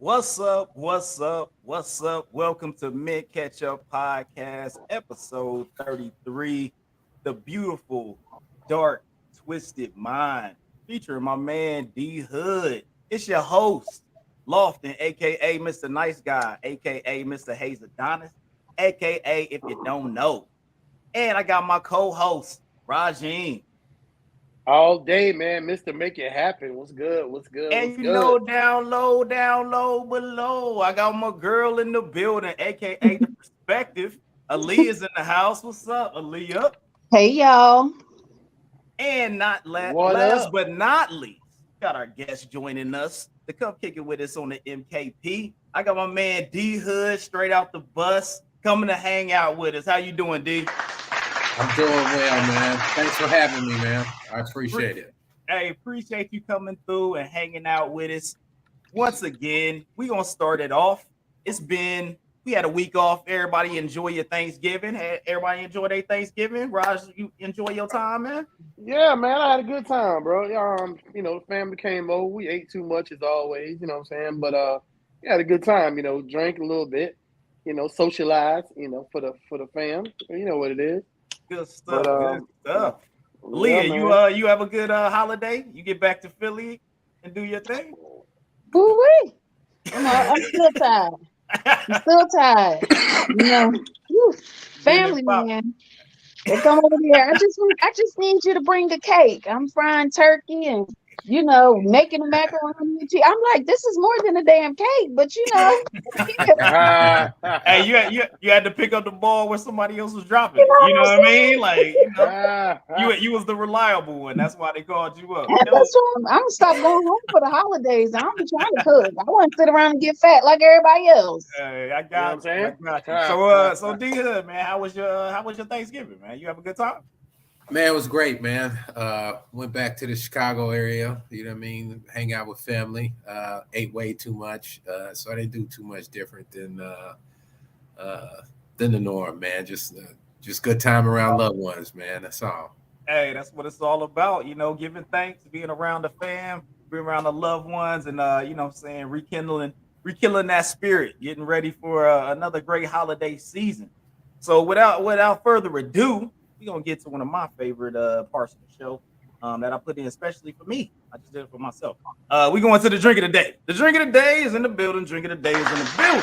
What's up? What's up? What's up? Welcome to Mid Ketchup Podcast, episode 33. The beautiful, dark, twisted mind, featuring my man D Hood. It's your host, Lofton, aka Mr. Nice Guy, aka Mr. Hayes Adonis, aka if you don't know. And I got my co-host, Rajeen. All day, man. Mr. Make It Happen. What's good? What's good? And What's you good? know, down low, below, I got my girl in the building, aka the perspective. Aaliyah's in the house. What's up, Aaliyah? Hey y'all. And not What last up? but not least, got our guest joining us to come kick it with us on the MKP. I got my man D Hood straight out the bus coming to hang out with us. How you doing, D? I'm doing well, man. Thanks for having me, man. I appreciate it. Hey, appreciate you coming through and hanging out with us. Once again, we gonna start it off. We had a week off. Everybody enjoy your Thanksgiving. Everybody enjoy their Thanksgiving. Raj, you enjoy your time, man? Yeah, man. I had a good time, bro. The family came over. We ate too much as always, you know what I'm saying? But we had a good time, drank a little bit, socialize, for the fam. You know what it is. Good stuff. But Good stuff. yeah, Leah, man. you have a good holiday. You get back to Philly and do your thing. Woo-wee. I'm still tired. I'm still tired. Family man. They come over here. I just need you to bring a cake. I'm frying turkey and making a macaroni and cheese. I'm like, this is more than a damn cake, but Hey, you had to pick up the ball where somebody else was dropping. You know what I mean? Like, you was the reliable one. That's why they called you up. That's why I'm gonna stop going home for the holidays. I don't be trying to cook. I want to sit around and get fat like everybody else. Hey, I got You know what I'm saying? I got you. So D Hood, man, how was your Thanksgiving, man? You have a good time? Man, it was great, man. Went back to the Chicago area, you know what I mean? Hang out with family. Ate way too much. So I didn't do too much different than the norm, man. Just good time around loved ones, man. That's all. Hey, that's what it's all about, giving thanks, being around the fam, being around the loved ones, and rekindling that spirit, getting ready for another great holiday season. So without further ado, we're gonna get to one of my favorite parts of the show that I put in especially for me. I just did it for myself. We going to the drink of the day. The drink of the day is in the building. Drink of the day is in the building.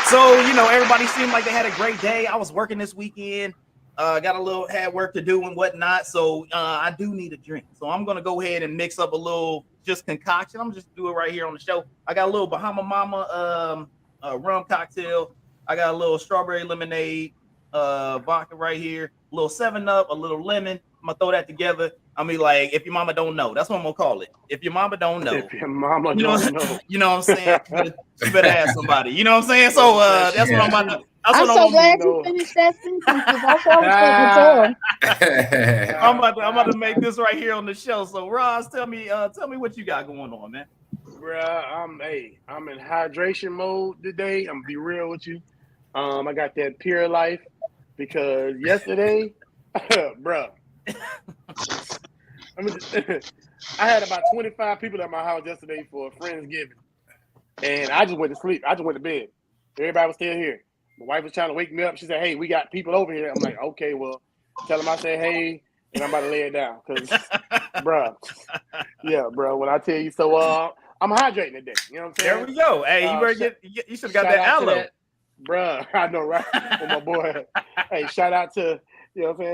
So everybody seemed like they had a great day. I was working this weekend. Had work to do and whatnot. So I do need a drink. So I'm gonna go ahead and mix up a little just concoction. I'm just do it right here on the show. I got a little Bahama Mama rum cocktail. I got a little strawberry lemonade vodka right here. A little 7-Up, a little lemon. I'm gonna throw that together. I mean, like, if your mama don't know, that's what I'm gonna call it. If your mama don't know, If your mama don't know. you know what I'm saying? You better ask somebody. You know what I'm saying? So that's what I'm about to. I'm so glad you finished that sentence because that's what I was thinking. I'm about to make this right here on the show. So Roz, tell me what you got going on, man. Bruh, I'm in hydration mode today. I'm gonna be real with you. I got that Pure Life because yesterday, bruh, I had about 25 people at my house yesterday for Friendsgiving, and I just went to sleep. I just went to bed. Everybody was still here. My wife was trying to wake me up. She said, "Hey, we got people over here." I'm like, "Okay, well, tell them I said hey, and I'm about to lay it down." Cause, bruh, when I tell you, so I'm hydrating today. You know what I'm saying? There we go. Hey, you better you should have got that aloe. Bruh, I know, right? For my boy. Hey, shout out to,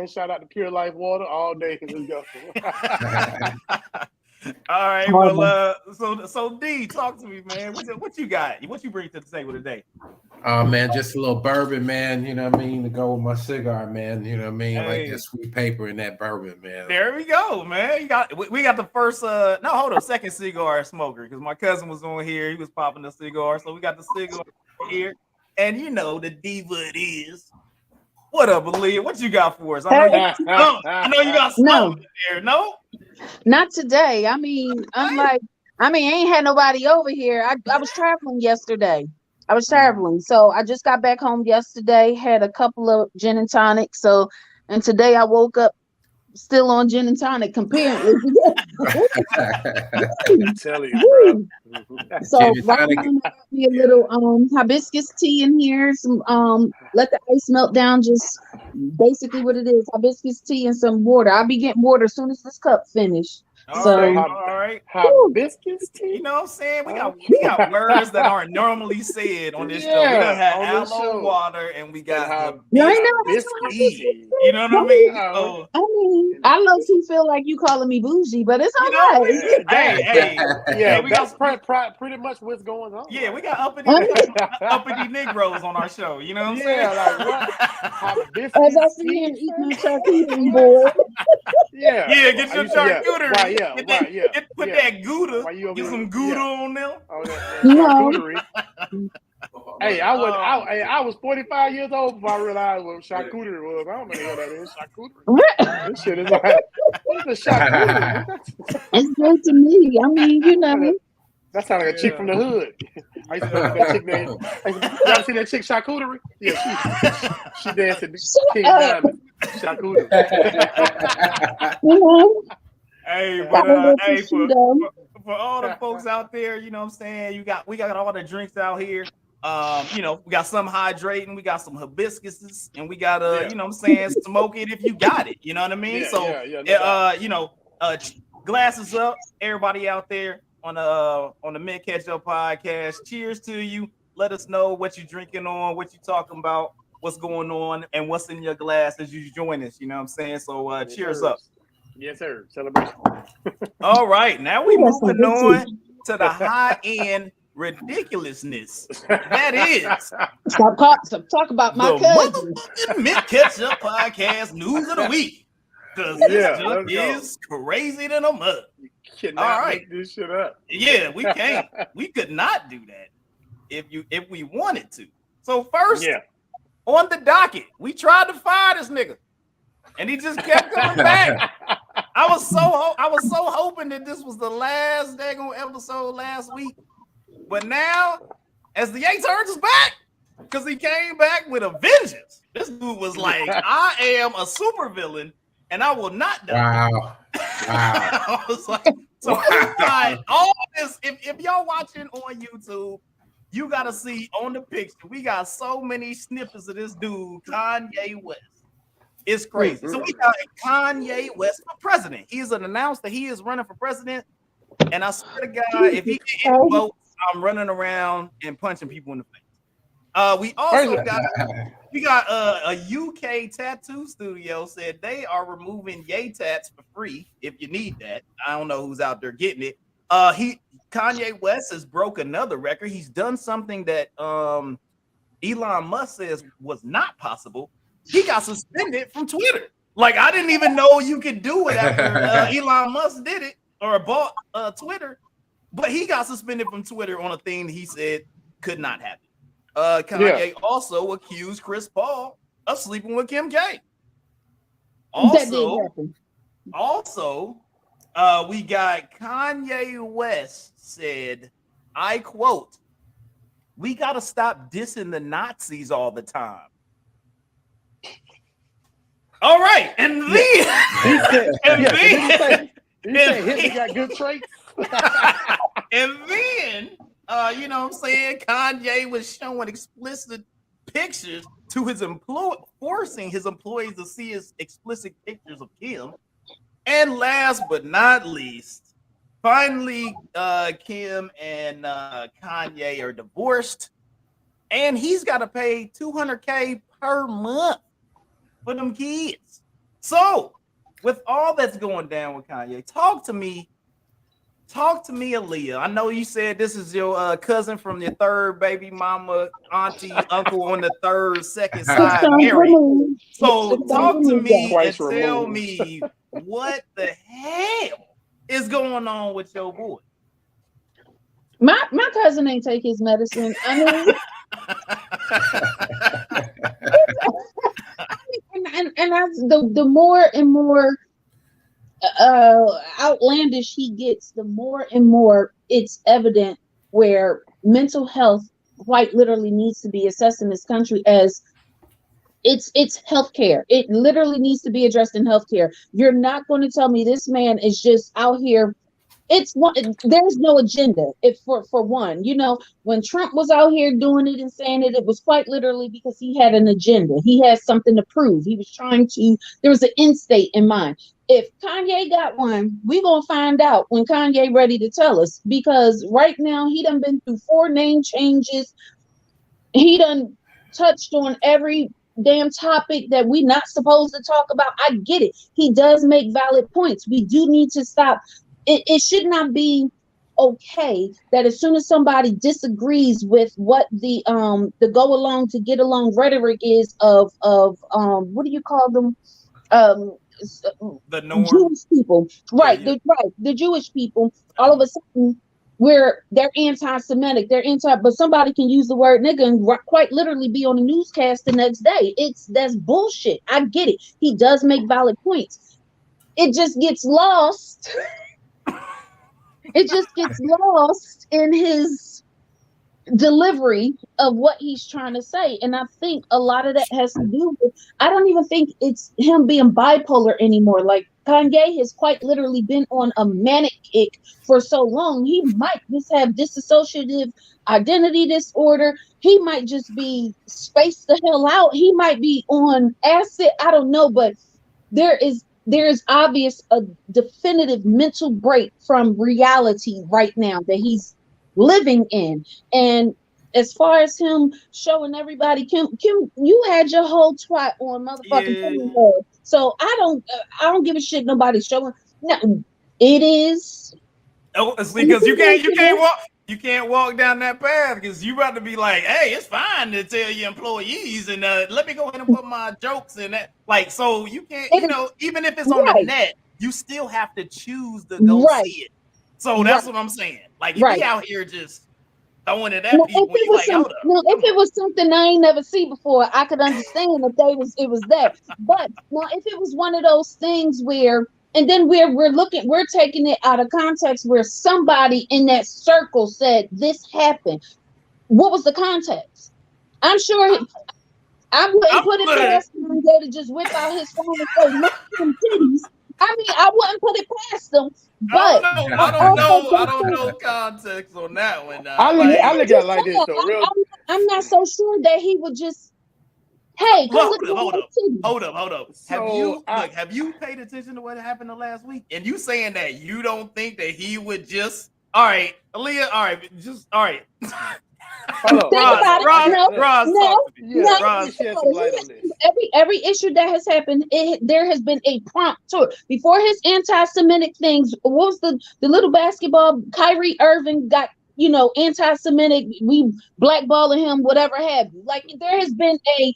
shout out to Pure Life Water all day. Let's go. All right. Well, so D, talk to me, man. What you got? What you bring to the table today? Oh, man, just a little bourbon, man. You know what I mean? To go with my cigar, man. You know what I mean? Hey. Like that sweet paper in that bourbon, man. There we go, man. We got the first second cigar smoker because my cousin was on here. He was popping the cigar, so we got the cigar here. And the diva it is. What up, Aaliyah? What you got for us? I know you got something there. No, not today. I ain't had nobody over here. I was traveling yesterday. So I just got back home yesterday. Had a couple of gin and tonics. And today I woke up still on gin and tonic comparing. I'm telling you, bro. So Gin and right tonic. now, be a little hibiscus tea in here. Some let the ice melt down. Just basically what it is: hibiscus tea and some water. I'll be getting water as soon as this cup finish. All So right, all right. Hibiscus tea. You know what I'm saying? We got words that aren't normally said on this show. We done had on this aloe show. water and we got Yeah, I know, hibiscus that's tea. You know what I mean? Oh, I mean, I low key feel like you calling me bougie, but it's all You know, right. hey, we that's got pretty much what's going on. yeah, we got As uppity Negroes on our show. You know what I'm Yeah, saying? like what? Hibiscus I sit tea, here and eat my son? charcuterie board. Yeah, Yeah, get your charcuterie. Put that Gouda. Why you over Get there? some Gouda on them. Oh, that No. charcuterie. Hey, I was 45 years old before I realized what charcuterie was. I don't know what that is. Charcuterie. This shit is like, what is a charcuterie? It's good to me. I mean, you know. That sounds like a chick from the hood. I used to know that chick named. Y'all see that chick charcuterie? Yeah, she danced at King Diamond. Charcuterie. You know, Hey, got a but little hey, prosciutto. for all the folks out there, you know what I'm saying? We got all the drinks out here. You know, we got some hydrating, we got some hibiscuses, and we got you know what I'm saying, smoke it if you got it. You know what I mean? You know, glasses up, everybody out there on the Mid Ketchup podcast. Cheers to you. Let us know what you're drinking on, what you're talking about, what's going on, and what's in your glass as you join us. You know what I'm saying? So cheers up. Yes, sir. Celebration. All right, now we moving on to the high end ridiculousness. That is Stop talk about my cousin. motherfucking Mid Ketchup podcast news of the week. Because this junk is crazy than a mug. All right, make this shit up. Yeah, we can't. We could not do that if we wanted to. So first, on the docket, we tried to fire this nigga, and he just kept coming back. I was so hoping that this was the last daggone episode last week, but now, as the A turns his back, because he came back with a vengeance. This dude was like, "I am a supervillain, and I will not die." Wow. I was like, so all this. If y'all watching on YouTube, you gotta see on the picture. We got so many snippets of this dude, Kanye West. It's crazy. So we got Kanye West for president. He's announced that he is running for president. And I swear to God, if he get any votes, I'm running around and punching people in the face. We also got a UK tattoo studio said they are removing yay tats for free if you need that. I don't know who's out there getting it. Kanye West has broke another record. He's done something that Elon Musk says was not possible. He got suspended from Twitter. Like, I didn't even know you could do it after Elon Musk did it or bought Twitter, but he got suspended from Twitter on a thing he said could not happen. Kanye also accused Chris Paul of sleeping with Kim K. Also, we got Kanye West said, I quote, "We got to stop dissing the Nazis all the time." All right, and then he got good traits. And then, you know what I'm saying, Kanye was showing explicit pictures to his forcing his employees to see his explicit pictures of Kim. And last but not least, finally, Kim and Kanye are divorced, and he's got to pay $200K per month for them kids. So, with all that's going down with Kanye, talk to me, Aaliyah. I know you said this is your cousin from your third baby mama, auntie, uncle on the second side married. So talk to me and tell me what the hell is going on with your boy. My cousin ain't take his medicine. I mean, and the more and more outlandish he gets, the more and more it's evident where mental health quite literally needs to be assessed in this country as It's healthcare. It literally needs to be addressed in healthcare. You're not going to tell me this man is just out here. It's one. There's no agenda. If for one, when Trump was out here doing it and saying it was quite literally because he had an agenda. He had something to prove. He was trying to. There was an end state in mind. If Kanye got one, we gonna find out when Kanye ready to tell us. Because right now he done been through 4 name changes. He done touched on every damn topic that we not supposed to talk about. I get it. He does make valid points. We do need to stop. It should not be okay that as soon as somebody disagrees with what the go along to get along rhetoric is of what do you call them, The norm. Jewish people, right? Yeah. The Jewish people. All of a sudden, where they're anti-Semitic, but somebody can use the word nigga and quite literally be on the newscast the next day. That's bullshit. I get it. He does make valid points. It just gets lost. It just gets lost in his delivery of what he's trying to say. And I think a lot of that has to do with, I don't even think it's him being bipolar anymore. Like Kanye has quite literally been on a manic kick for so long. He might just have dissociative identity disorder. He might just be spaced the hell out. He might be on acid. I don't know, but there is obvious a definitive mental break from reality right now that he's living in. And as far as him showing everybody, Kim, you had your whole twat on motherfucking Kim. So I don't give a shit nobody's showing. No, it is. Oh, because you can't walk down that path because you about to be like, hey, it's fine to tell your employees and let me go ahead and put my jokes in that. Like, so you can't, even if it's on the net, you still have to choose to go see it. So that's what I'm saying. Like, if he out here just throwing it at people, you like, hold up. No, if it was something I ain't never seen before, I could understand if it was that. But now, if it was one of those things where, and then we're taking it out of context where somebody in that circle said this happened. What was the context? I'm sure I wouldn't put it past him to just whip out his phone and say, look at them titties. I mean, I wouldn't put it past them. But I don't know context on that one. I look at it like this. So I'm not so sure that he would just. Hey, hold up. Have you paid attention to what happened the last week? And you saying that you don't think that he would just? All right, Aaliyah. All right. Every issue that has happened, there has been a prompt to it. Before his anti-Semitic things, what was the little basketball? Kyrie Irving got anti-Semitic. We blackballing him, whatever have you. Like there has been a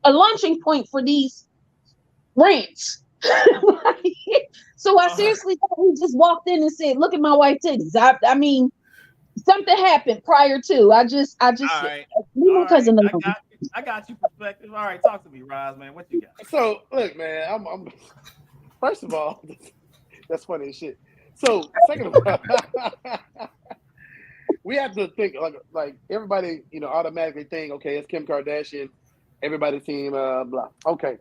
launching point for these rants. So I seriously thought he just walked in and said, "Look at my white titties." I mean. Something happened prior to. I just. All right. I got you perspective. All right, talk to me, Roz, man. What you got? So look, man. I'm first of all, that's funny as shit. So second of all, we have to think like everybody, automatically think, okay, it's Kim Kardashian. Everybody's seen blah. Okay,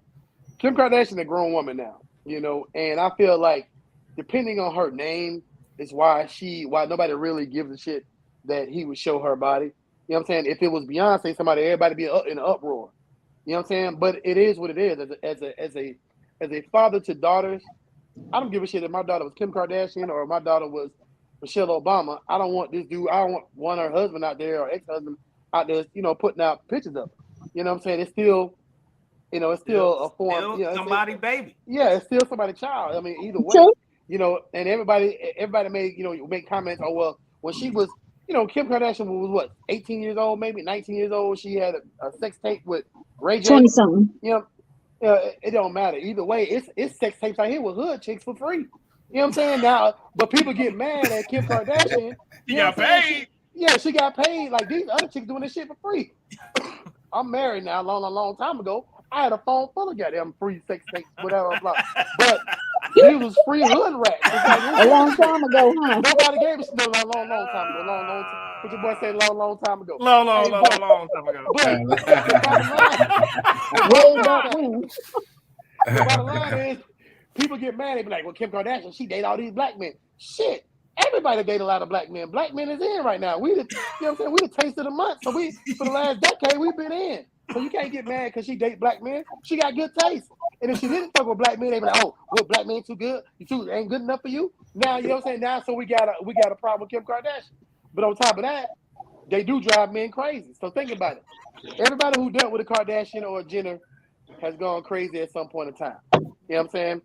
Kim Kardashian a grown woman now, and I feel like depending on her name. Is why nobody really gives a shit that he would show her body. You know what I'm saying? If it was Beyonce, everybody be in an uproar. You know what I'm saying? But it is what it is. As a father to daughters, I don't give a shit if my daughter was Kim Kardashian or my daughter was Michelle Obama. I don't want this dude. I don't want her husband out there or ex-husband out there, putting out pictures of her. You know what I'm saying? It's still, it's still a form. Still somebody baby. Yeah, it's still somebody's child. I mean, either way. And everybody made, make comments. Oh, well, when she was, Kim Kardashian was what, 18 years old, maybe 19 years old. She had a sex tape with Ray J. 20-something. It don't matter. Either way, it's sex tapes out here with hood chicks for free. You know what I'm saying? Now, but people get mad at Kim Kardashian. She got paid. She got paid. Like these other chicks doing this shit for free. I'm married now, a long time ago. I had a phone full of goddamn free sex tapes, whatever. Blah. But These was free hood rats. A long time ago, huh? Nobody gave us no long time ago. Long time. What your boy said long time ago. Long time ago. But the bottom line, the bottom line is, people get mad. They be like, "Well, Kim Kardashian, she date all these black men." Shit, everybody date a lot of black men. Black men is in right now. We the, you know what I'm saying? We the taste of the month. So we, for the last decade, we've been in. So you can't get mad because she date black men. She got good taste. And if she didn't fuck with black men, they be like, "Oh, well, black men too good. Ain't good enough for you." Now, you know what I'm saying? Now, so we got a problem with Kim Kardashian. But on top of that, they do drive men crazy. So think about it. Everybody who dealt with a Kardashian or a Jenner has gone crazy at some point in time. You know what I'm saying?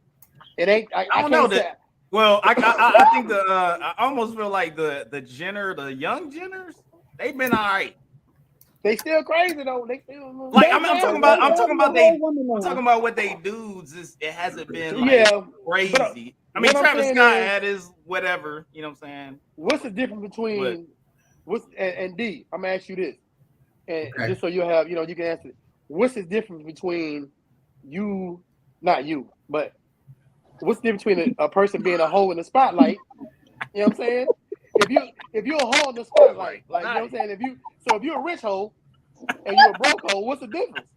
It ain't. I don't know that. Well, I think I almost feel like the young Jenners, they've been all right. They still crazy though. They still like I'm talking about what they dudes. It hasn't been crazy. But, I mean, Travis Scott had his whatever. You know what I'm saying? What's the difference between and D? I'm gonna ask you this, and just so you have you can answer it. What's the difference between you, not you, but what's the difference between a person being a hoe in the spotlight? You know what I'm saying? If you're a hoe in the spotlight, like you know what I'm saying? If you're a rich hoe and you're a broke hoe, what's the difference?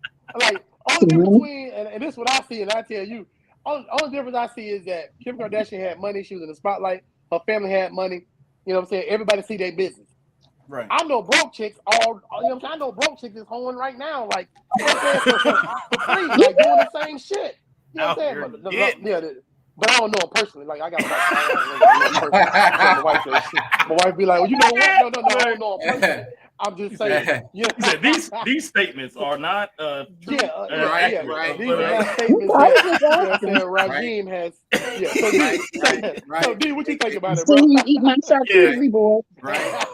Like only difference between and this is what I see, and I tell you, only difference I see is that Kim Kardashian had money, she was in the spotlight, her family had money, you know what I'm saying? Everybody see their business. Right. I know broke chicks I know broke chicks is hoeing right now, like you know what I'm saying, for free, like doing the same shit. You know what I'm saying? But I don't know him personally. Like I got my wife be like, well, you know what? No, I don't know him personally. I'm just saying. These statements are not true. Right. These are not statements that Raheem has. Yeah. So D, what you think about it, bro? So you eat my charcuterie board. Right.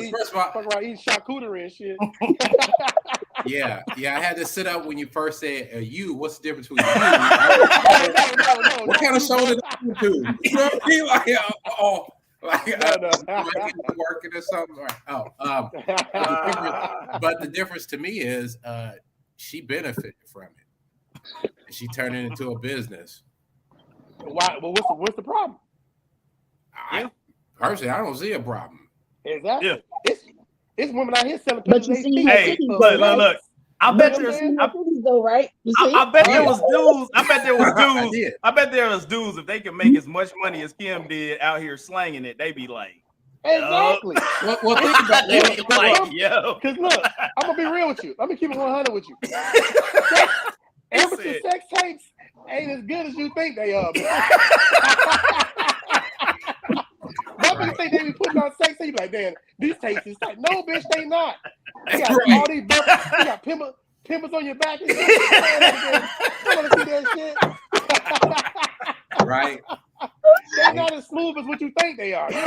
First of all, fuck around eating charcuterie and shit. Yeah. I had to sit up when you first said you. What's the difference between you? What kind of show did I do? You know what I mean? Like, working or something. But the difference to me is she benefited from it. She turned it into a business. Why? Well, what's the problem? Personally, I don't see a problem. Exactly. Yeah. It's women out here selling. But you see, look. I bet there's though, right? I bet there was dudes. I bet there was dudes. If they could make as much money as Kim did out here slanging it, they'd be like, exactly. Well, think about it. Because look, I'm gonna be real with you. Let me keep it 100 with you. Amateur sex tapes ain't as good as you think they are. People think they be putting on sex tapes, like, damn, these tapes is tight. No, bitch, they not. You got all these bumpers, you got pimpers on your back. You want to see that shit? Right. They're not as smooth as what you think they are. You know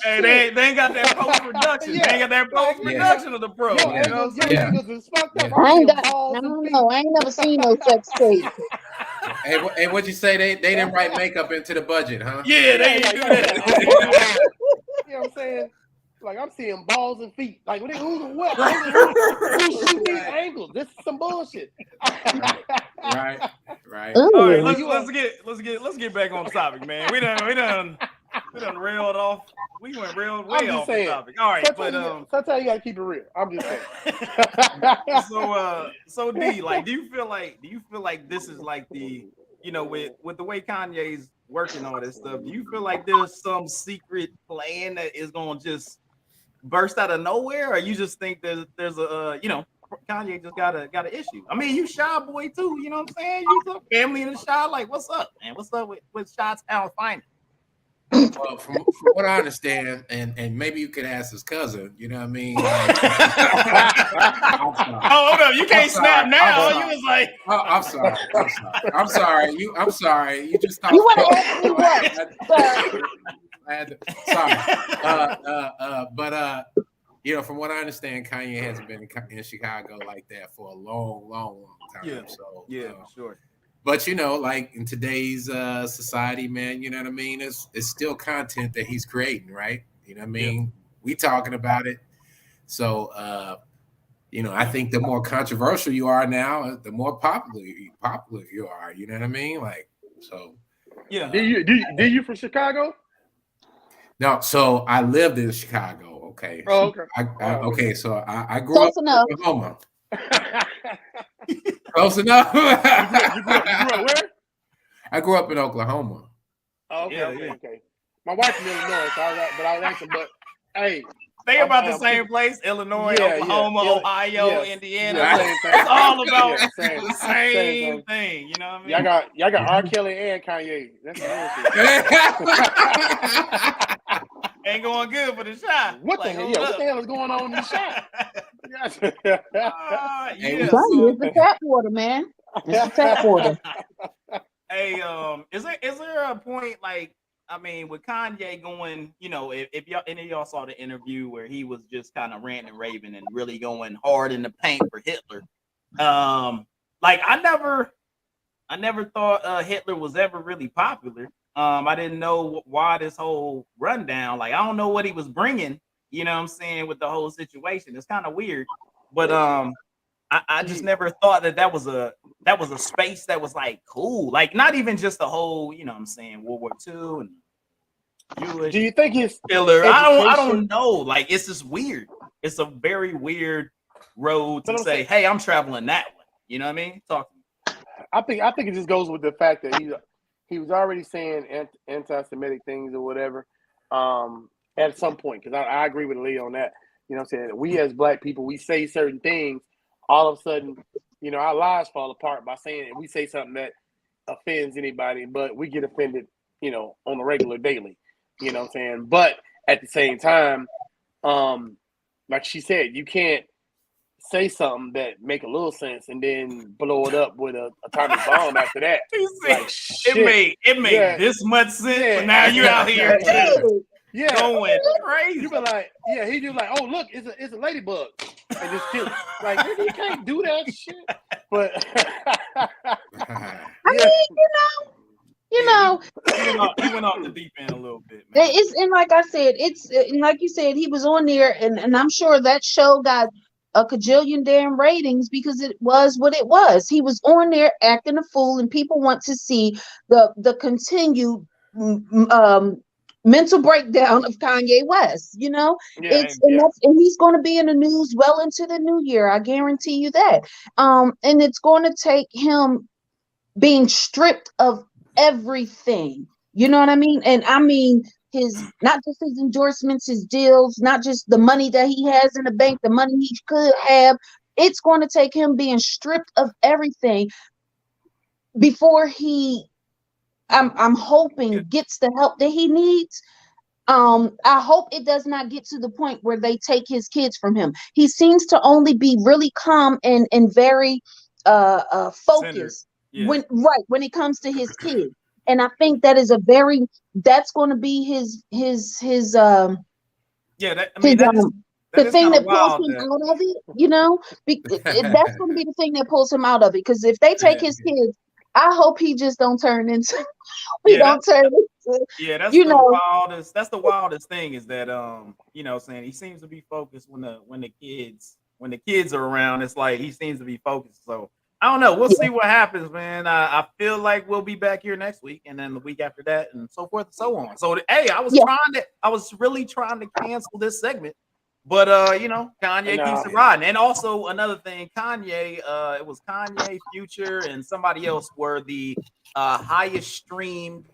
hey, they ain't got that post production. They ain't got that post production of the pro. Your angles is fucked up. I don't know. I ain't never seen no sex tape. Hey, what'd you say? They didn't write makeup into the budget, huh? Yeah, they didn't do that. You know what I'm saying? Like I'm seeing balls and feet. Like who's what? Who shoot these angles? This is some bullshit. Right. All right, let's get back on topic, man. We done railed off. We went way off the topic. All right, sometimes you gotta keep it real. I'm just saying. So D, like, do you feel like this is like the, with the way Kanye's working on this stuff, do you feel like there's some secret plan that is gonna just burst out of nowhere, or you just think there's a Kanye just got an issue? I mean, you Shy boy too, you know what I'm saying? You a family in the Shy, like, what's up, man? What's up with Chi-Town finance? Well, from what I understand, and maybe you could ask his cousin, you know what I mean? Like, hold up, you can't snap now. You was like, I'm sorry. I'm sorry. You just thought. You want to ask me what? Sorry. But from what I understand, Kanye hasn't been in Chicago like that for a long time. Yeah. So sure. But like in today's society, man, you know what I mean? It's still content that he's creating, right? You know what I mean? Yeah. We talking about it. So I think the more controversial you are now, the more popular you are. You know what I mean? Like, So Yeah. Do you from Chicago? no, so I lived in Chicago. Okay. Oh, okay. Okay. So I grew Close up in enough. Oklahoma. Close enough. you grew up where? I grew up in Oklahoma. Oh, okay, Yeah, okay, yeah. okay. My wife's from Illinois, so I was asking, but hey, They about the same place: Illinois, Oklahoma, Ohio, Indiana. Yeah, same thing. It's all about same the same thing. You know what I mean? Y'all got R. Kelly and Kanye. That's the Ain't going good for the shot. What the hell? Yeah, what the hell is going on in the shot? Yeah. It's So, the tap water, man. It's the tap water. hey, is there a point like, I mean, with Kanye going, you know, if y'all any of y'all saw the interview where he was just kind of ranting and raving and really going hard in the paint for Hitler. Like I never thought Hitler was ever really popular. I didn't know why this whole rundown. Like I don't know what he was bringing. You know what I'm saying, with the whole situation. It's kind of weird, but I just never thought that was a space that was like cool. Like not even just the whole, you know what I'm saying, World War II and Jewish. Do you think his Hitler? I don't know. Like it's just weird. It's a very weird road to say, hey, I'm traveling that way. You know what I mean? Talk to me. I think it just goes with the fact that he was already saying anti-Semitic things or whatever at some point, because I agree with Lee on that. You know what I'm saying? We as black people, we say certain things, all of a sudden, you know, our lives fall apart by saying it. We say something that offends anybody, but we get offended, you know, on a regular daily. You know what I'm saying? But at the same time, like she said, you can't say something that make a little sense and then blow it up with a atomic bomb after that. Like, it made this much sense, but now you out here going crazy. You be like, he just like, oh look, it's a ladybug, and just kill it. Like, nigga, you can't do that shit. But I mean, you know, he went off the deep end a little bit, man. It's, and like I said, it's like you said, he was on there, and I'm sure that show got a cajillion damn ratings because it was what it was. He was on there acting a fool, and people want to see the continued mental breakdown of Kanye West. You know, and he's going to be in the news well into the new year. I guarantee you that. And it's going to take him being stripped of everything. You know what I mean? And I mean his, not just his endorsements, his deals, not just the money that he has in the bank, the money he could have. It's going to take him being stripped of everything before he, I'm hoping, gets the help that he needs. I hope it does not get to the point where they take his kids from him. He seems to only be really calm and very focused when it comes to his kids. And I think that is that's going to be his the thing that pulls him out of it, you know. That's going to be the thing that pulls him out of it, because if they take his kids, I hope he just don't turn into that's the wildest thing, is that you know, saying he seems to be focused when the kids are around. It's like he seems to be focused. So I don't know. We'll see what happens, man. I feel like we'll be back here next week, and then the week after that, and so forth and so on. So hey, I was really trying to cancel this segment, but you know, Kanye keeps it riding. And also another thing, Kanye, it was Kanye, Future, and somebody else were the highest streamed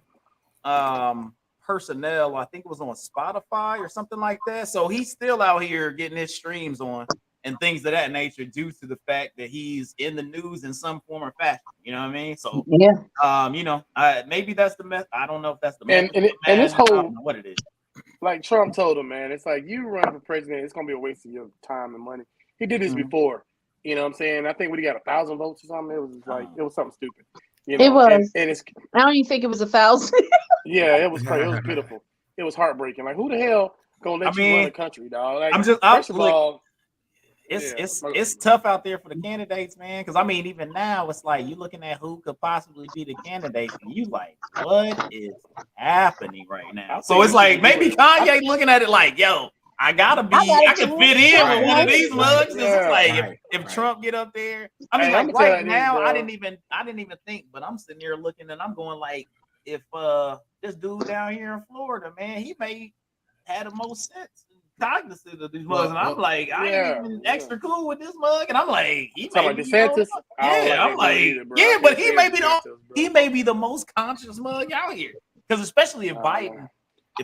personnel. I think it was on Spotify or something like that. So he's still out here getting his streams on and things of that nature, due to the fact that he's in the news in some form or fashion. You know what I mean? So you know, maybe that's the method. I don't know if that's the method. And this whole, I don't know what it is. Like Trump told him, man, it's like, you run for president, it's gonna be a waste of your time and money. He did this before. You know what I'm saying? I think when he got 1,000 votes or something, it was like it was something stupid. You know? It was. And it's, I don't even think it was 1,000. Yeah, it was crazy. It was pitiful. It was heartbreaking. Like, who the hell gonna let you run the country, dog? Like, first of all, it's tough out there for the candidates, man. Because I mean, even now, it's like you looking at who could possibly be the candidate, and you like, what is happening right now? So it's like maybe Kanye looking at it like, yo, I gotta be. I I can gotta fit do in Right, with one of these right, mugs. It's yeah, like right, if right. Trump get up there. I mean, Hey, like I'ma tell you right this, now, bro. I didn't even think, but I'm sitting here looking and I'm going like, if this dude down here in Florida, man, he may had the most sense and cognizant of these mugs, and I'm like, I ain't Yeah, even yeah. extra cool with this mug, and I'm like, he Talking may about be, you know, DeSantis, I don't yeah, like I'm that dude like, either, bro. I yeah, can't but he stand may be DeSantis, bro. he may be the most conscious mug out here, because especially if Uh,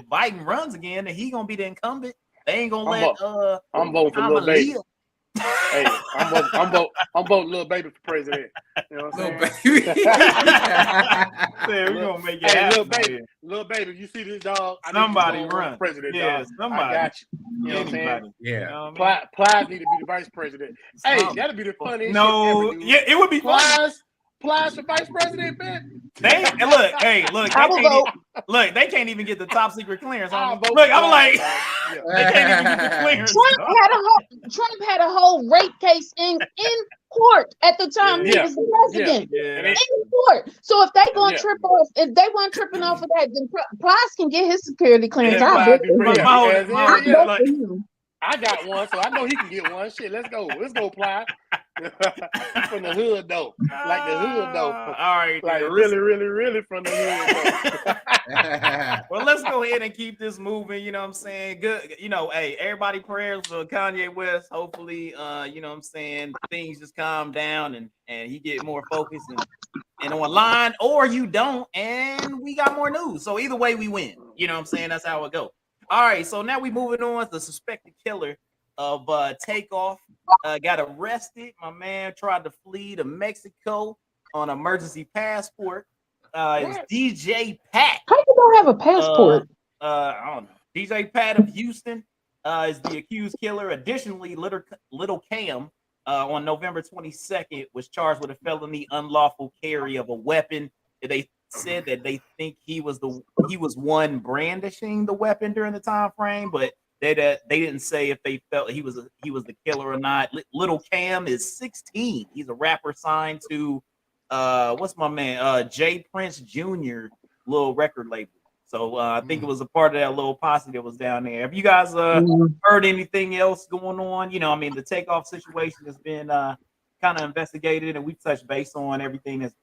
Biden runs again, and he gonna be the incumbent, they ain't gonna I'm let I'm voting for Lil Baby. Kamala. Hey, I'm voting Lil Baby for president. You know what I'm Little saying? baby. We're gonna make it Hey, happen. Lil Baby, you see this dog? I Somebody need you to run run. for president, Yeah, dog. somebody. I got you. You know what I'm saying? Anybody. Yeah. You know what I mean? Plies need to be the vice president. Hey, Something. that'd be the funniest No, shit ever, dude. yeah, it would be fun. Plies for vice president, man. They look, hey, look, I they will can't vote. look, they can't even get the top secret clearance. I'll Homie. vote Look, for I'm like, Plies, dog. they can't even get the clearance. Trump had a whole rape case in court at the time he Yeah. was the president. Yeah. And In court. So if they gonna Yeah. trip off, if they weren't tripping off of that, then Price can get his security clearance. Yeah, I Plies vote be for pretty. him. Mahoney, Yeah, Mahoney, yeah. like, I got one, so I know he can get one. Shit, let's go. Let's go, Plies. He's from the hood, though. Like the hood, though. all right, Like then. really, really, really from the hood, though. Well, let's go ahead and keep this moving. You know what I'm saying? Good. You know, hey, everybody prayers for Kanye West. Hopefully, you know what I'm saying, things just calm down and he get more focused and online, or you don't, and we got more news. So either way, we win. You know what I'm saying? That's how it goes. All right, so now we moving on. The suspected killer of Takeoff got arrested. My man tried to flee to Mexico on emergency passport. It's DJ Pat. How you don't have a passport? I don't know. DJ Pat of Houston is the accused killer. Additionally, Little Cam on November 22nd was charged with a felony unlawful carry of a weapon. They said that they think he was one brandishing the weapon during the time frame, but they didn't say if they felt he was the killer or not. Little Cam is 16. He's a rapper signed to what's my man Jay Prince Jr. little record label. So I think it was a part of that little posse that was down there. Have you guys heard anything else going on? You know, I mean, the Takeoff situation has been kind of investigated, and we've touched base on everything that's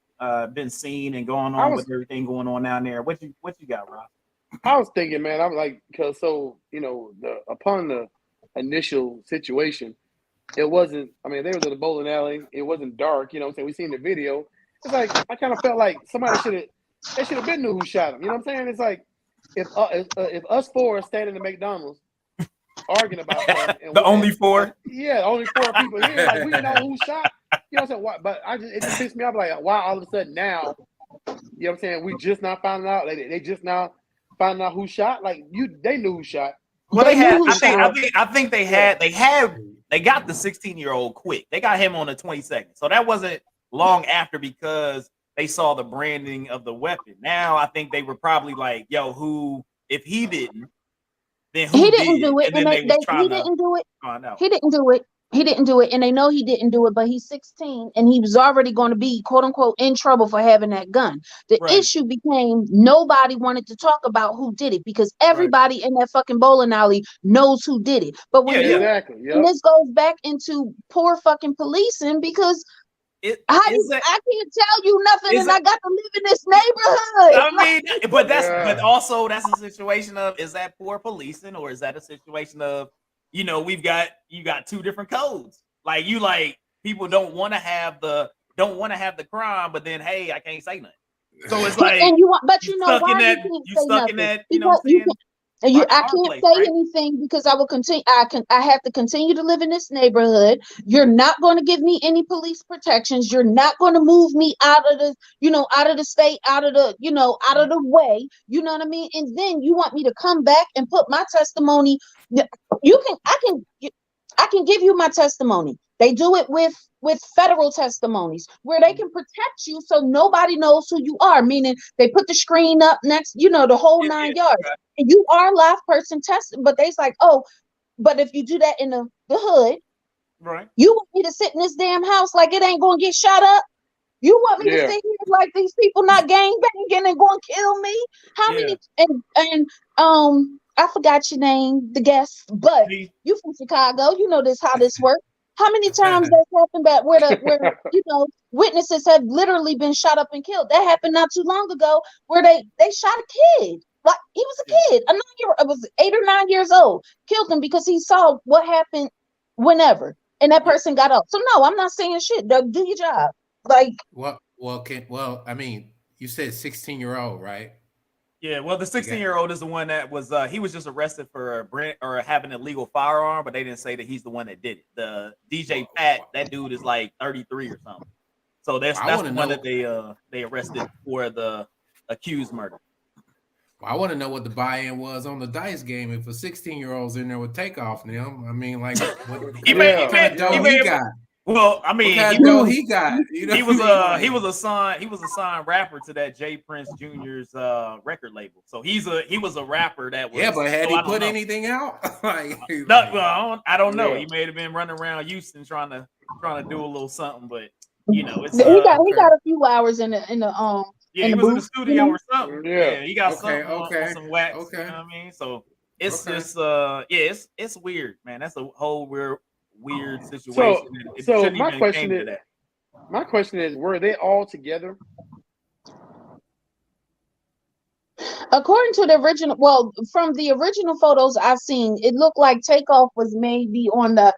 been seen and going on with everything going on down there. What you got, Rob? I was thinking, man, I'm like, because you know, upon the initial situation, it wasn't. I mean, they was in a bowling alley. It wasn't dark. You know what I'm saying? We seen the video. It's like I kind of felt like somebody should have been knew who shot him. You know what I'm saying? It's like if us four are standing in McDonald's arguing about that, and only four, only four people here, like we know who shot. You know what I'm saying? Why, but it just pissed me off. Like, why all of a sudden now? You know what I'm saying? We just not finding out. Like, they just now finding out who shot. Like they knew who shot. Well, they had. I think they got the 16-year-old quick. They got him on the 22nd, so that wasn't long after because they saw the branding of the weapon. Now I think they were probably like, "Yo, who? If he didn't, then who he did?" didn't do it, and he didn't do it. find out. He didn't do it. He didn't do it, and they know he didn't do it. But he's 16, and he was already going to be "quote unquote" in trouble for having that gun. The issue became nobody wanted to talk about who did it because everybody in that fucking bowling alley knows who did it. But when and this goes back into poor fucking policing because. I can't tell you nothing, and I got to live in this neighborhood. I mean, but also that's a situation of, is that poor policing, or is that a situation of, you know, you got two different codes. Like people don't want to have the crime, but then hey, I can't say nothing. So it's like, and you why you stuck in that, you know what I'm saying? I can't say anything because I will continue. I have to continue to live in this neighborhood. You're not going to give me any police protections. You're not going to move me out of the state, out of the way. You know what I mean? And then you want me to come back and put my testimony. I can give you my testimony. They do it with federal testimonies where they can protect you so nobody knows who you are. Meaning they put the screen up next, the whole 9 yards. And you are a live person testing, but they's like, oh, but if you do that in the hood, right? You want me to sit in this damn house like it ain't gonna get shot up? You want me to sit here like these people not gang banging and going to kill me? How many I forgot your name, the guest, but Me. you from Chicago. You know how this works. How many times that's happened back where witnesses have literally been shot up and killed? That happened not too long ago where they shot a kid. Like he was a kid, it was 8 or 9 years old, killed him because he saw what happened whenever, and that person got up. So no, I'm not saying shit. Do your job. Like I mean, you said 16-year-old, right? Yeah, well, the 16-year-old is the one that was he was just arrested for having an illegal firearm, but they didn't say that he's the one that did it. The DJ Pat, that dude is like 33 or something. So that's the one that they arrested for the accused murder. Well, I want to know what the buy-in was on the dice game if a 16-year-old's in there with Takeoff now. I mean, like what kind of dough he got? Well, I mean, what kind of dough he got? You know, he was a signed rapper to that J Prince Jr.'s record label. So he was a rapper that was. Yeah, but had he put anything out? I don't know. He may have been running around Houston trying to do a little something, but it's he got a few hours in the he was in the studio or something. Yeah, he got something on some wax. You know what I mean? So it's just it's weird, man. That's a whole weird situation. So my question is, were they all together? According to the original, from the original photos I've seen, it looked like Takeoff was maybe on the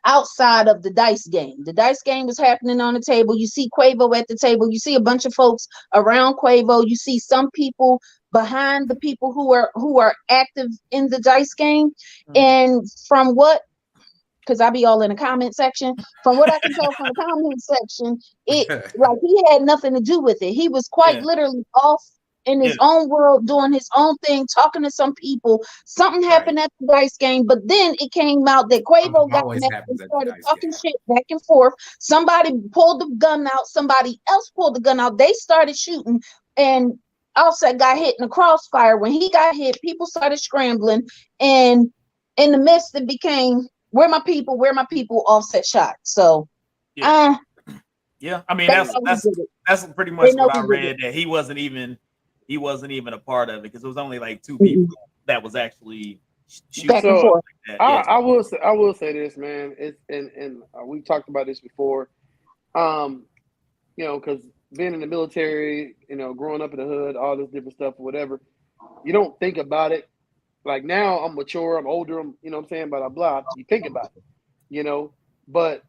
outside of the dice game. The dice game was happening on the table. You see Quavo at the table. You see a bunch of folks around Quavo. You see some people behind the people who are active in the dice game. And from what, because I be all in the comment section, from what I can tell from the comment section, like he had nothing to do with it. He was quite literally off in his own world, doing his own thing, talking to some people. Something happened at the dice game, but then it came out that Quavo got mad and started talking shit back and forth. Somebody pulled the gun out. Somebody else pulled the gun out. They started shooting, and Offset got hit in the crossfire. When he got hit, people started scrambling, and in the midst, it became, where my people? Offset shot. So, I mean, that's pretty much what I read, that he wasn't even a part of it, because it was only like 2 people that was actually shooting back and forth. Like that. I will say this, man. It's and we talked about this before. Because being in the military, growing up in the hood, all this different stuff, whatever, you don't think about it. Like now, I'm mature, I'm older, you know what I'm saying, blah, blah, blah. You think about it, But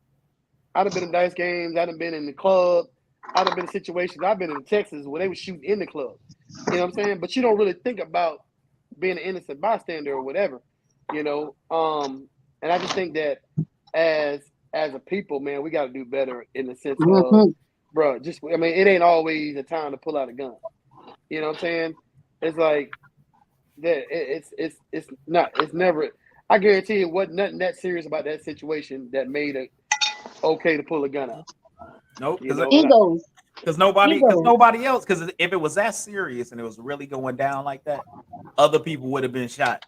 I'd have been in dice games, I'd have been in the club, I'd have been in situations, I've been in Texas where they were shooting in the club. You know what I'm saying? But you don't really think about being an innocent bystander or whatever, And I just think that as a people, man, we got to do better in the sense of, bro, it ain't always a time to pull out a gun. You know what I'm saying? It's like, it's never. I guarantee it wasn't nothing that serious about that situation that made it okay to pull a gun out. Nope. Egos. Because nobody else. Because if it was that serious and it was really going down like that, other people would have been shot.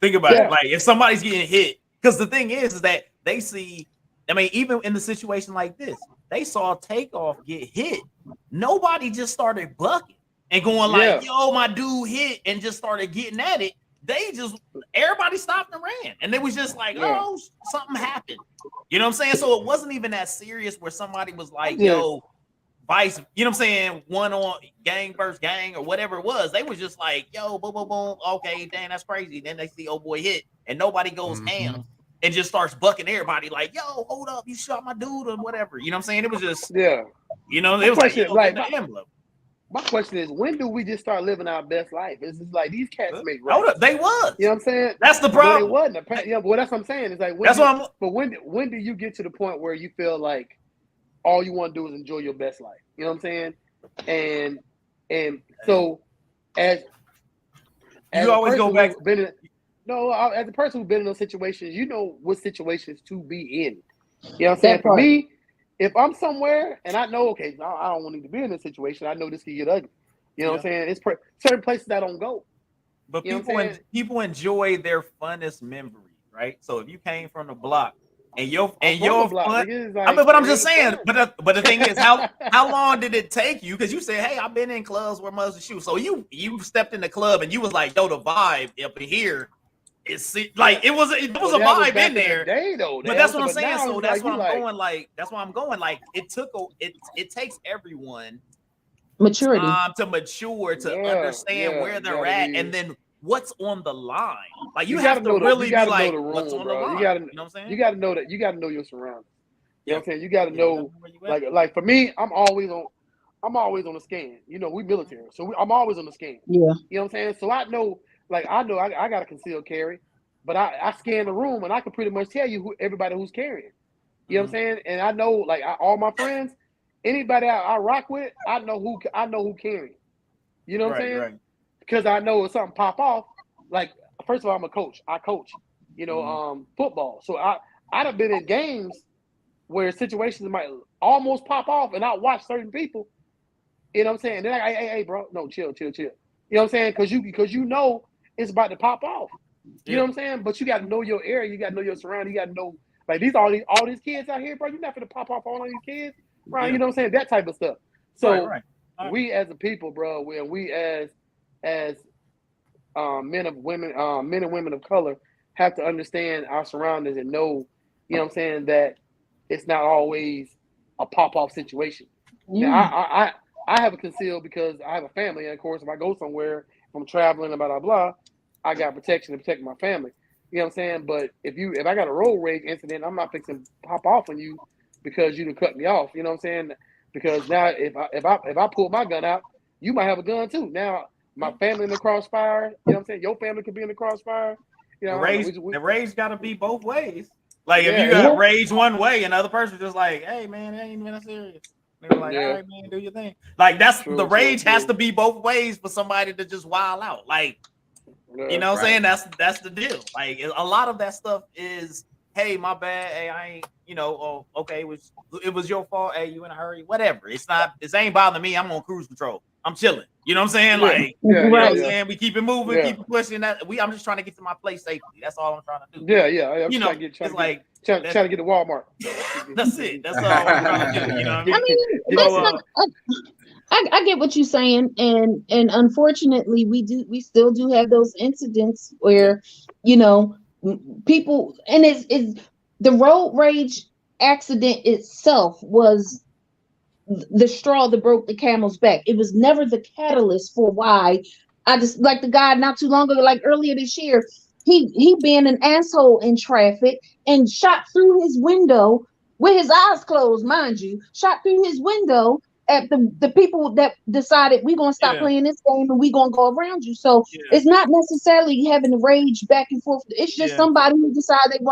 Think about it. Like if somebody's getting hit, because the thing is that they see. I mean, even in the situation like this, they saw Takeoff get hit. Nobody just started bucking and going like, yo, my dude hit, and just started getting at it. Everybody stopped and ran. And they was just like, oh, something happened. You know what I'm saying? So it wasn't even that serious where somebody was like, yo, vice, you know what I'm saying? One on gang versus gang or whatever it was. They was just like, yo, boom, boom, boom. Okay, dang, that's crazy. Then they see old boy hit and nobody goes ham and just starts bucking everybody like, yo, hold up, you shot my dude or whatever. You know what I'm saying? It was just, it was like, my question is, when do we just start living our best life? It's just like these cats make right. Hold up, they was. You know what I'm saying? That's the problem. It wasn't. Well, that's what I'm saying. It's like, when do you get to the point where you feel like all you want to do is enjoy your best life? You know what I'm saying? And so as you always go back. As a person who's been in those situations, you know what situations to be in. You know what I'm saying? For me, if I'm somewhere and I know, okay, I don't want to be in this situation, I know this could get ugly. You know what I'm saying? It's certain places I don't go. But people enjoy their funnest memory, right? So if you came from the block And your from the block, fun. nigga. It's I like, mean, but I'm it just ain't saying. fun. But the thing is, how long did it take you? Because you said, "Hey, I've been in clubs where mothers shoes." So you stepped in the club and you was like, "Yo, the vibe up in here is like it was a That was vibe back in there." day, though. But that's what I'm But saying. now So it's that's like, what you I'm like, going. Like that's why I'm going. Like it takes everyone Maturity. time to mature to understand where you they're gotta at, be. and then what's on the line. Like you You have gotta to know the. You really be gotta know like, the what's room, on the bro. line? You gotta. You know what I'm saying? You gotta know that. You gotta know your surroundings. You know what I'm saying? You gotta Yeah, you gotta know. know where you at. Like for me, I'm always on the scan. You know, we military, so I'm always on the scan. Yeah. You know what I'm saying? So I know I got a concealed carry, but I scan the room and I can pretty much tell you everybody who's carrying. You know what I'm saying? And I know like all my friends, anybody I rock with, I know who carrying. You know what I'm saying? Right. Because I know if something pop off, like first of all, I'm a coach. I coach, football. So I'd have been in games where situations might almost pop off, and I watch certain people. You know what I'm saying? They're like, hey, bro, no, chill. You know what I'm saying? Because you know it's about to pop off. You know what I'm saying? But you got to know your area. You got to know your surroundings. You got to know like all these kids out here, bro. You're not gonna pop off all of these kids, right? Yeah. You know what I'm saying? That type of stuff. So Right. we as a people, bro, we as men and women of color have to understand our surroundings and know, you know what I'm saying, that it's not always a pop off situation. Now I have a conceal because I have a family, and of course, if I go somewhere, if I'm traveling, blah blah blah, I got protection to protect my family. You know what I'm saying? But if I got a road rage incident, I'm not fixing to pop off on you because you done cut me off. You know what I'm saying? Because now if I pull my gun out, you might have a gun too. Now my family in the crossfire. You know what I'm saying? Your family could be in the crossfire. You know, The rage got to be both ways. Like if you yeah. got rage one way, and the other person just like, "Hey man, that ain't even that serious." They were like, "All right, man, do your thing." Like that's the rage has to be both ways for somebody to just wild out. Like, you know what I'm saying? That's the deal. Like a lot of that stuff is, "Hey, my bad. Hey, I ain't, okay, it was your fault. Hey, you in a hurry? Whatever. It ain't bothering me. I'm on cruise control. I'm chilling. You know what I'm saying? Like, you know what I'm saying? We keep it moving, keep it pushing. I'm just trying to get to my place safely. That's all I'm trying to do. Yeah. I'm trying to get to Walmart. That's it. That's all I'm trying to do. You know what I mean? That's not. I get what you're saying, and unfortunately, we still do have those incidents where, people, and it's the road rage accident itself was the straw that broke the camel's back. It was never the catalyst for why. I just like the guy not too long ago, like earlier this year, he being an asshole in traffic and shot through his window with his eyes closed, mind you, shot through his window at the people that decided we're gonna stop playing this game and we're gonna go around you. So it's not necessarily having the rage back and forth. It's just somebody who decided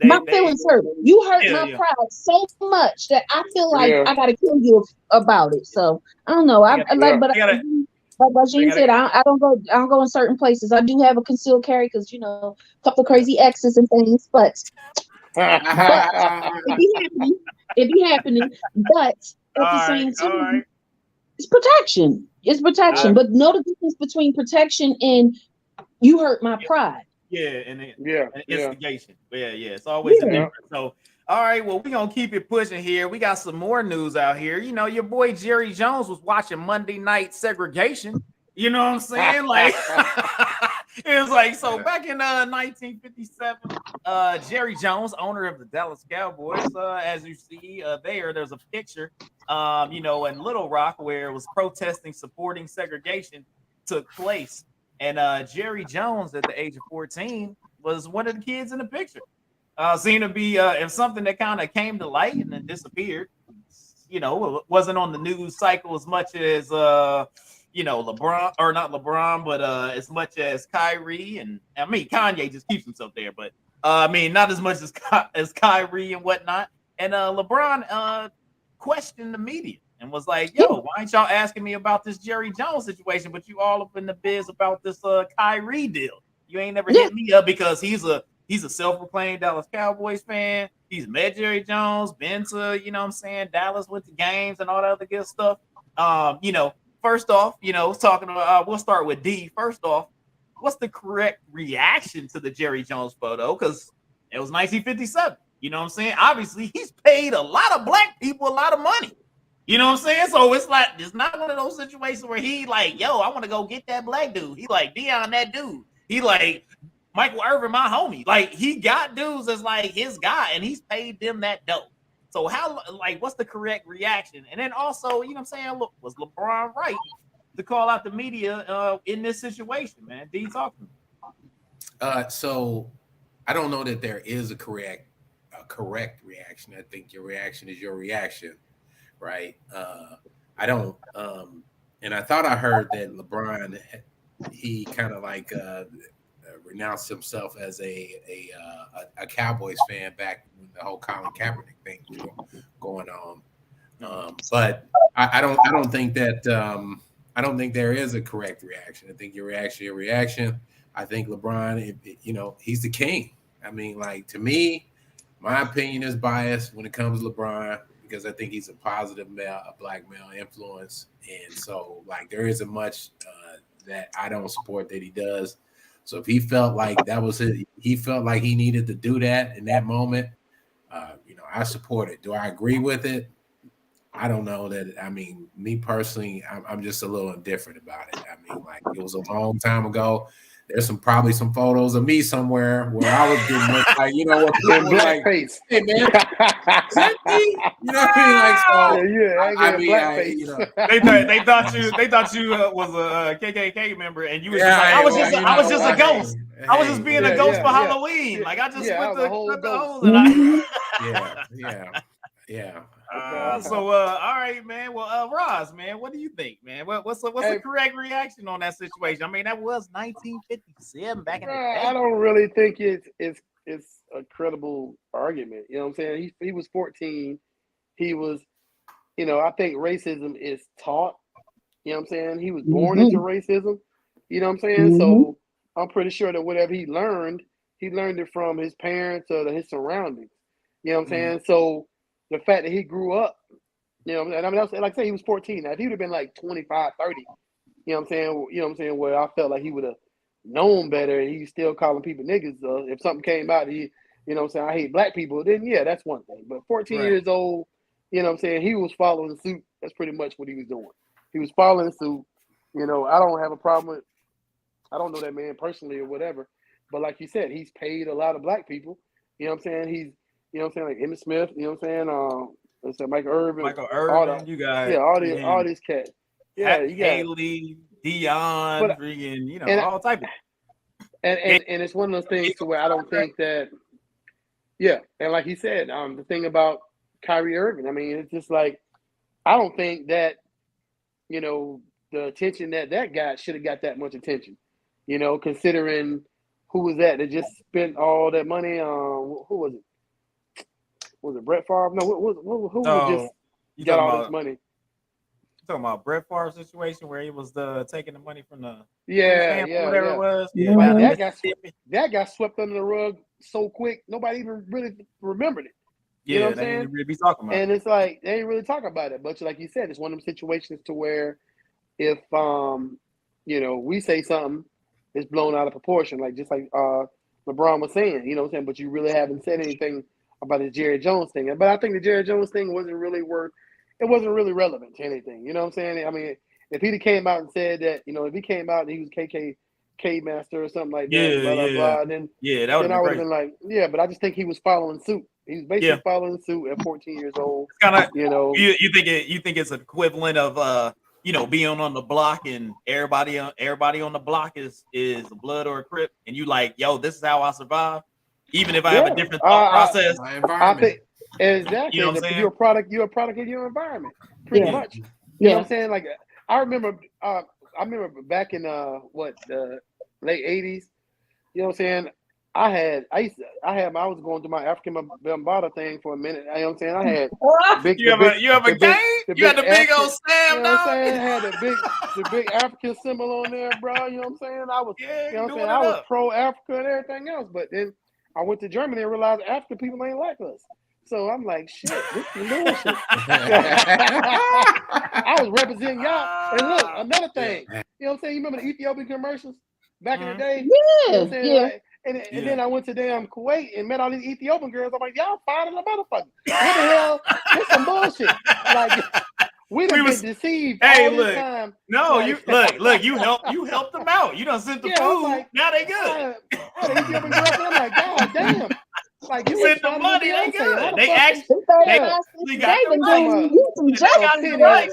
my feelings hurt. You hurt my pride so much that I feel like I gotta kill you about it. So I don't know. Like Jean said, I don't go in certain places. I do have a concealed carry because a couple crazy exes and things, but it be happening. But at the same time, it's protection. It's protection. But know the difference between protection and you hurt my pride. And instigation. Yeah. It's always a difference. So, all right, well, we're gonna keep it pushing here. We got some more news out here. Your boy Jerry Jones was watching Monday Night Segregation. You know what I'm saying? Like it was like so back in 1957, Jerry Jones, owner of the Dallas Cowboys, as you see there's a picture in Little Rock where it was protesting supporting segregation took place. And Jerry Jones, at the age of 14, was one of the kids in the picture. Seemed to be if something that kind of came to light and then disappeared. It wasn't on the news cycle as much as LeBron, or not LeBron, but as much as Kyrie, and I mean Kanye just keeps himself there, but not as much as Kyrie and whatnot. And LeBron questioned the media and was like, "Yo, why ain't y'all asking me about this Jerry Jones situation? But you all up in the biz about this Kyrie deal. You ain't never hit me up because he's a self-proclaimed Dallas Cowboys fan. He's met Jerry Jones, been to Dallas with the games and all that other good stuff. First off, talking about we'll start with D. First off, what's the correct reaction to the Jerry Jones photo? Because It was 1957. You know what I'm saying? Obviously, he's paid a lot of black people a lot of money. You know what I'm saying? So it's like, it's not one of those situations where he like, yo, I want to go get that black dude. He like Deion, that dude. He like Michael Irvin, my homie. Like, he got dudes that's like his guy, and he's paid them that dope. So how, like, what's the correct reaction? And then also, you know what I'm saying? Look, was LeBron right to call out the media in this situation, man? D, talk to me. So I don't know that there is a correct reaction. I think your reaction is your reaction, right? I don't, and I thought I heard that LeBron, he kind of like renounced himself as a Cowboys fan back when the whole Colin Kaepernick thing was going on. But I don't think that I don't think there is a correct reaction. I think your reaction. I think LeBron, you know, he's the king. I mean, like, to me, my opinion is biased when it comes to LeBron, because I think he's a positive male, a black male influence. And so, like, there isn't much that I don't support that he does. So if he felt like that was it, he felt like he needed to do that in that moment, you know, I support it. Do I agree with it? I don't know that. I mean, me personally, I'm just a little indifferent about it. I mean, like, it was a long time ago. There's probably some photos of me somewhere where I was getting like, you know what, people were like, face. Hey man, is that me? You know what I mean? Like, so I mean, you know, they thought you was a KKK member, and you was just like, I was just a ghost. I was just being a ghost for Halloween. Like, I just went to cut the hose. Yeah. So all right, man. Well, Roz, man, what do you think, man? What's the correct reaction on that situation? I mean, that was 1957 back in the day. I don't really think it's a credible argument. You know what I'm saying? He was 14. He was, you know, I think racism is taught. You know what I'm saying? He was born into racism. You know what I'm saying? So I'm pretty sure that whatever he learned it from his parents or his surroundings. You know what I'm saying? So the fact that he grew up, you know, and I mean, like I say, he was 14. Now, if he would have been like 25, 30, you know what I'm saying? Where I felt like he would have known better, and he's still calling people niggas. If something came out, you know what I'm saying, I hate black people, then yeah, that's one thing. But 14 years old, you know what I'm saying, he was following suit. That's pretty much what he was doing. He was following suit. You know, I don't have a problem with, I don't know that man personally or whatever, but like you said, he's paid a lot of black people. You know what I'm saying? He's, you know what I'm saying, like Emmitt Smith, you know what I'm saying? Let's say Michael Irvin, you got all these cats. Yeah, you got Haley, Dion, freaking, you know, all type of. And it's one of those things to where I don't think that. Yeah, and like he said, the thing about Kyrie Irving, I mean, it's just like, I don't think that, you know, the attention that got should have got that much attention. You know, considering who was that just spent all that money on? Who was it? Was it Brett Favre? No, who just got all this money? You talking about Brett Favre's situation where he was taking the money from the whatever it was. Yeah. Like, that got swept under the rug so quick, nobody even really remembered it. You know what I'm saying? Didn't really be talking about and it's like they ain't really talking about it. But like you said, it's one of them situations to where if you know, we say something, it's blown out of proportion. Like just like LeBron was saying, you know what I'm saying? But you really haven't said anything about the Jerry Jones thing. But I think the Jerry Jones thing wasn't really relevant to anything. You know what I'm saying? I mean, if he came out and said that, you know, if he came out and he was KKK master or something like that, blah, blah, blah, then I would have been like, yeah, but I just think he was following suit. He was basically following suit at 14 years old. It's kind of, you know, you think it's equivalent of you know, being on the block and everybody on the block is a blood or a crip, and you like, yo, this is how I survive. Even if I have a different thought process, my environment. I think exactly. You know what I'm saying? You're a product of your environment, pretty much. You know what I'm saying? Like I remember back in the late '80s. You know what I'm saying? I was going through my African Bambaataa thing for a minute. You know what I'm saying? I had you have a game? You had the big old Sam, you know what I'm saying? I had the big African symbol on there, bro. You know what I'm saying? I was, you know what I'm saying? I was pro Africa and everything else, but then I went to Germany and realized African people ain't like us. So I'm like, shit, this is bullshit. I was representing y'all. And look, another thing, you know what I'm saying? You remember the Ethiopian commercials back in the day? Yeah, you know what I'm saying? Like, And then I went to damn Kuwait and met all these Ethiopian girls. I'm like, y'all fine in the motherfucker. What the hell? This some bullshit. Like, we done been deceived all this time. No, like, you helped them out. You done sent the food. Like, now they good. The Ethiopian girls, I'm like, God damn. Like, you sent the money, they good. They actually got the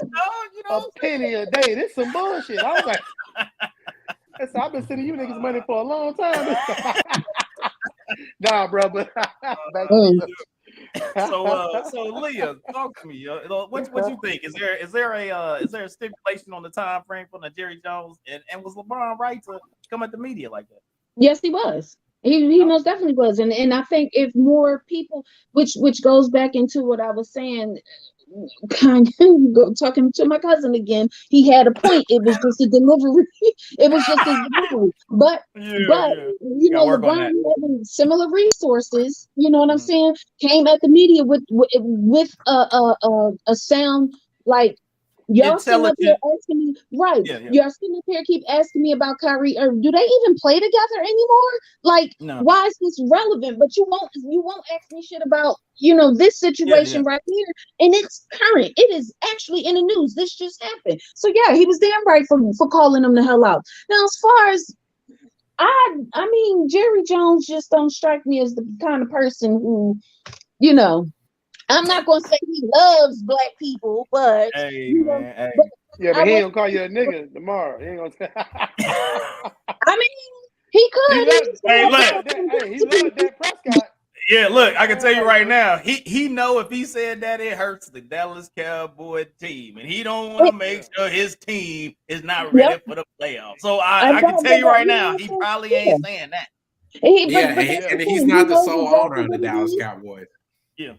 a penny a day. This some bullshit. I was like, I've been sending you niggas money for a long time. Nah, bro, but so Leah, talk to me. What you think? Is there a stipulation on the time frame for the Jerry Jones, and was LeBron right to come at the media like that? Yes, he was. He most definitely was, and I think if more people, which goes back into what I was saying, kind of talking to my cousin again, he had a point. It was just a delivery. It was just his delivery. But you know, LeBron having similar resources, you know what I'm saying, came at the media with a sound like. Y'all sitting up here asking me, right? Y'all sitting up here keep asking me about Kyrie Irving. Do they even play together anymore? Like, why is this relevant? But you won't ask me shit about, you know, this situation right here, and it's current. It is actually in the news. This just happened. So yeah, he was damn right for calling them the hell out. Now, as far as I mean, Jerry Jones just don't strike me as the kind of person who, you know. I'm not gonna say he loves black people, but but he ain't gonna call you a nigga tomorrow. He ain't gonna. I mean, he could. He loved that Prescott. Yeah, look, I can tell you right now, he know if he said that it hurts the Dallas Cowboy team, and he don't want to make sure his team is not ready for the playoffs. So I can tell you right now, he probably ain't saying that. And he's not the sole owner of the Dallas Cowboys.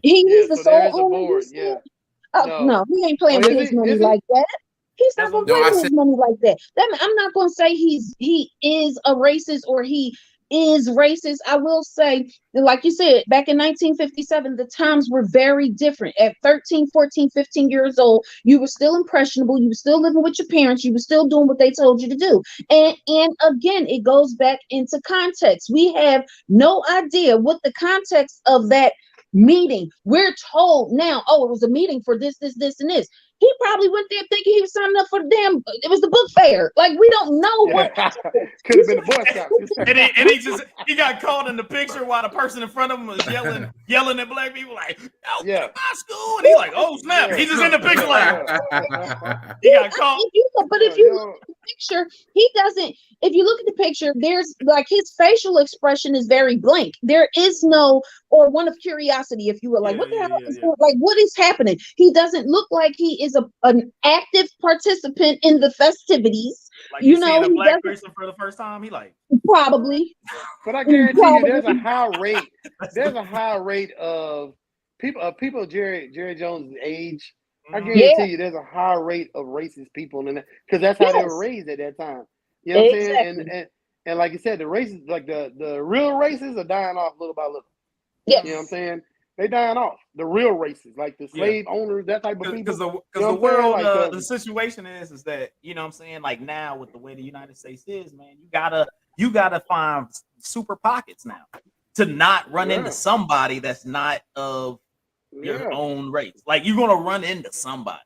He's the sole owner. No, he ain't playing with his money like that. He's not gonna play with his money like that. I'm not gonna say he is a racist or he is racist. I will say, like you said, back in 1957, the times were very different. At 13, 14, 15 years old, you were still impressionable. You were still living with your parents. You were still doing what they told you to do. And again, it goes back into context. We have no idea what the context of that meeting. We're told now, it was a meeting for this, and this. He probably went there thinking he was signing up for it was the book fair. Like, we don't know what could have been the Boy Scouts. and he got caught in the picture while the person in front of him was yelling at black people like, my school, and he's like, oh snap, he's just in the picture like he got caught. But if you look at the picture, he doesn't. If you look at the picture, there's like his facial expression is very blank. There is no, or one of curiosity, if you were like, what the hell is going, like, what is happening? He doesn't look like he is an active participant in the festivities. Like, you know, a black person for the first time, he like probably. But I guarantee you, there's a high rate. There's a high rate of people Jerry Jones' age. I guarantee you, there's a high rate of racist people in that, because that's how they were raised at that time. You know what I'm saying? And like you said, the races, like the real races, are dying off little by little. Yes. You know what I'm saying? They dying off. The real races, like the slave owners, that type of people. Because the world, like, the situation is that, you know what I'm saying, like now with the way the United States is, man, you gotta find super pockets now to not run into somebody that's not of your own race. Like, you're gonna run into somebody.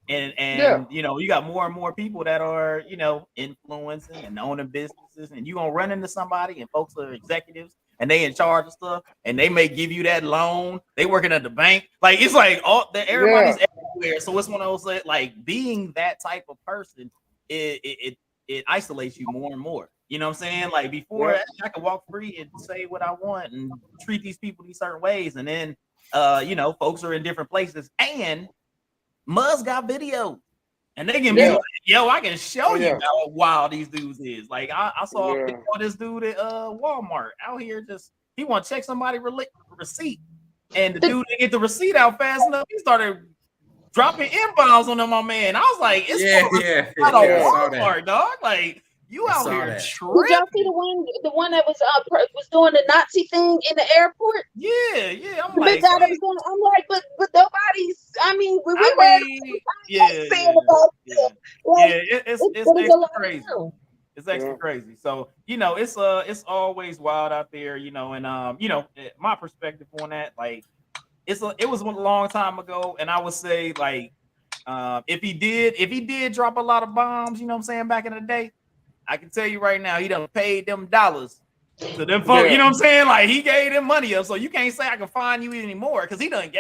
And you know, you got more and more people that are, you know, influencing and owning businesses, and you're gonna run into somebody, and folks are executives and they in charge of stuff, and they may give you that loan. They working at the bank. Like, it's like everybody's everywhere. So it's one of those, like, being that type of person, it isolates you more and more. You know what I'm saying? Like, before I could walk free and say what I want and treat these people these certain ways, and then you know, folks are in different places, and Muzz got video, and they can be like, yo, I can show you how wild these dudes is. Like, I saw this dude at Walmart out here, just he want to check somebody's receipt, and the dude didn't get the receipt out fast enough. He started dropping inbounds on them, my man. I was like, it's not a Walmart, dog. Like, you out here tripping. Did y'all see the one that was doing the Nazi thing in the airport? Yeah. I'm the like, big guy that was doing, I'm like, but nobody's. I mean, we heard saying about it. Like, it's crazy. It's extra crazy. So, it's always wild out there, and my perspective on that, like it was a long time ago, and I would say like if he did drop a lot of bombs, what I'm saying, back in the day, I can tell you right now, he done paid them dollars to them folks, you know what I'm saying? Like he gave them money up. So you can't say I can find you anymore because he done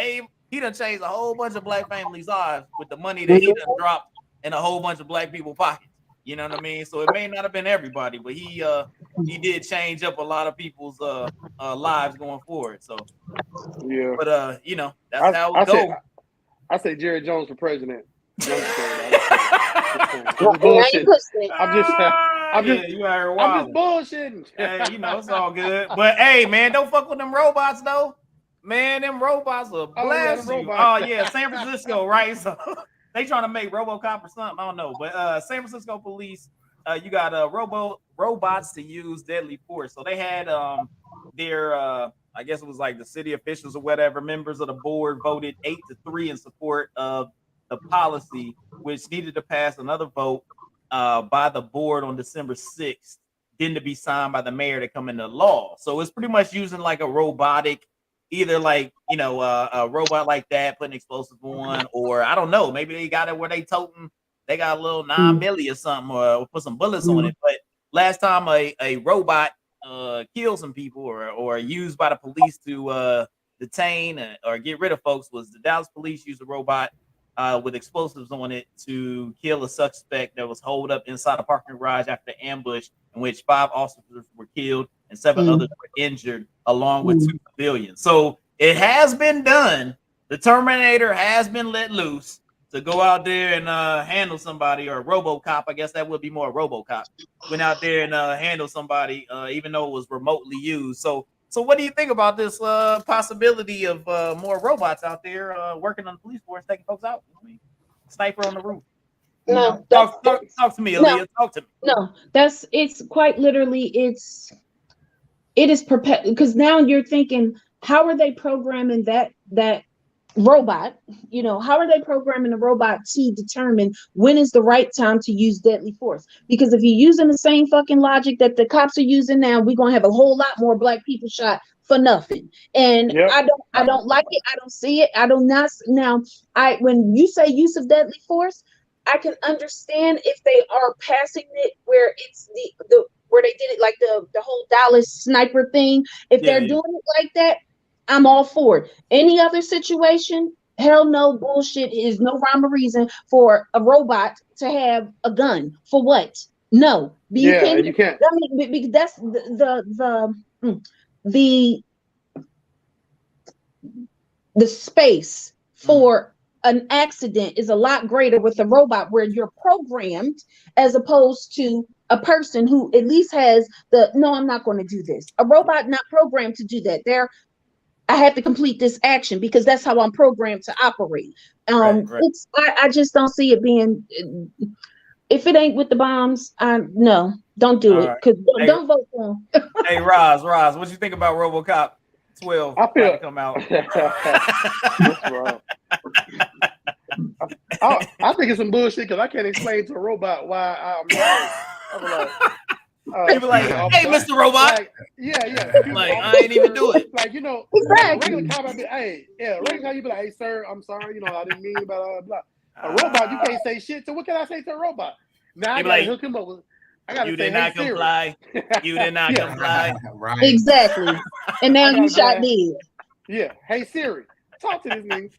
changed a whole bunch of black families' lives with the money that he done dropped in a whole bunch of black people's pockets. You know what I mean? So it may not have been everybody, but he did change up a lot of people's lives going forward. So yeah, but that's how it goes. I say Jerry Jones for president. I'm just bullshitting. Hey, it's all good. But hey, man, don't fuck with them robots though. Man, them robots will blast you. Oh yeah, San Francisco, right? So they trying to make RoboCop or something. I don't know. But San Francisco police, you got robots to use deadly force. So they had their I guess it was like the city officials or whatever, members of the board voted 8-3 in support of the policy, which needed to pass another vote by the board on December 6th, then to be signed by the mayor to come into law. So it's pretty much using like a robotic, either like, a robot like that, putting explosives on, or I don't know, maybe they got it where they got a little 9 milli or something, or put some bullets on it. But last time a robot killed some people or used by the police to detain or get rid of folks was the Dallas police used a robot with explosives on it to kill a suspect that was holed up inside a parking garage after an ambush in which 5 officers were killed and 7 others were injured, along with 2 civilians. So it has been done. The Terminator has been let loose to go out there and handle somebody, or RoboCop. I guess that would be more RoboCop. Went out there and handle somebody, even though it was remotely used. So what do you think about this possibility of more robots out there working on the police force, taking folks out? I mean, sniper on the roof. No, talk to me, Aaliyah. Talk to me. No, it's quite literally, it is because now you're thinking, how are they programming that robot? How are they programming the robot to determine when is the right time to use deadly force? Because if you're using the same fucking logic that the cops are using now, we're gonna have a whole lot more black people shot for nothing. And I don't like it. I don't see it. I do not. Now, when you say use of deadly force, I can understand if they are passing it where it's the where they did it like the whole Dallas sniper thing. If they're doing it like that, I'm all for it. Any other situation, hell no, bullshit. Is no rhyme or reason for a robot to have a gun. For what? No. You can't. I mean, because that's the space for an accident is a lot greater with a robot where you're programmed, as opposed to a person who at least has no, I'm not going to do this. A robot not programmed to do that. I have to complete this action because that's how I'm programmed to operate. Right. I just don't see it being. If it ain't with the bombs, no, don't do it. Because don't vote for them. Hey, Roz, what you think about RoboCop 12? I feel come out. I think it's some bullshit because I can't explain to a robot why I'm like. People like, hey, Mr. Robot. Like, yeah. Like, I ain't even do it. Like, exactly. Regular cop, regular cop, you be like, hey, sir, I'm sorry, I didn't mean blah, blah, blah. A robot, you can't say shit. So what can I say to a robot? Now I gotta hook him up with. You did not comply. You did not comply. Right. Exactly. And now you shot dead. Yeah. Hey Siri, talk to this nigga.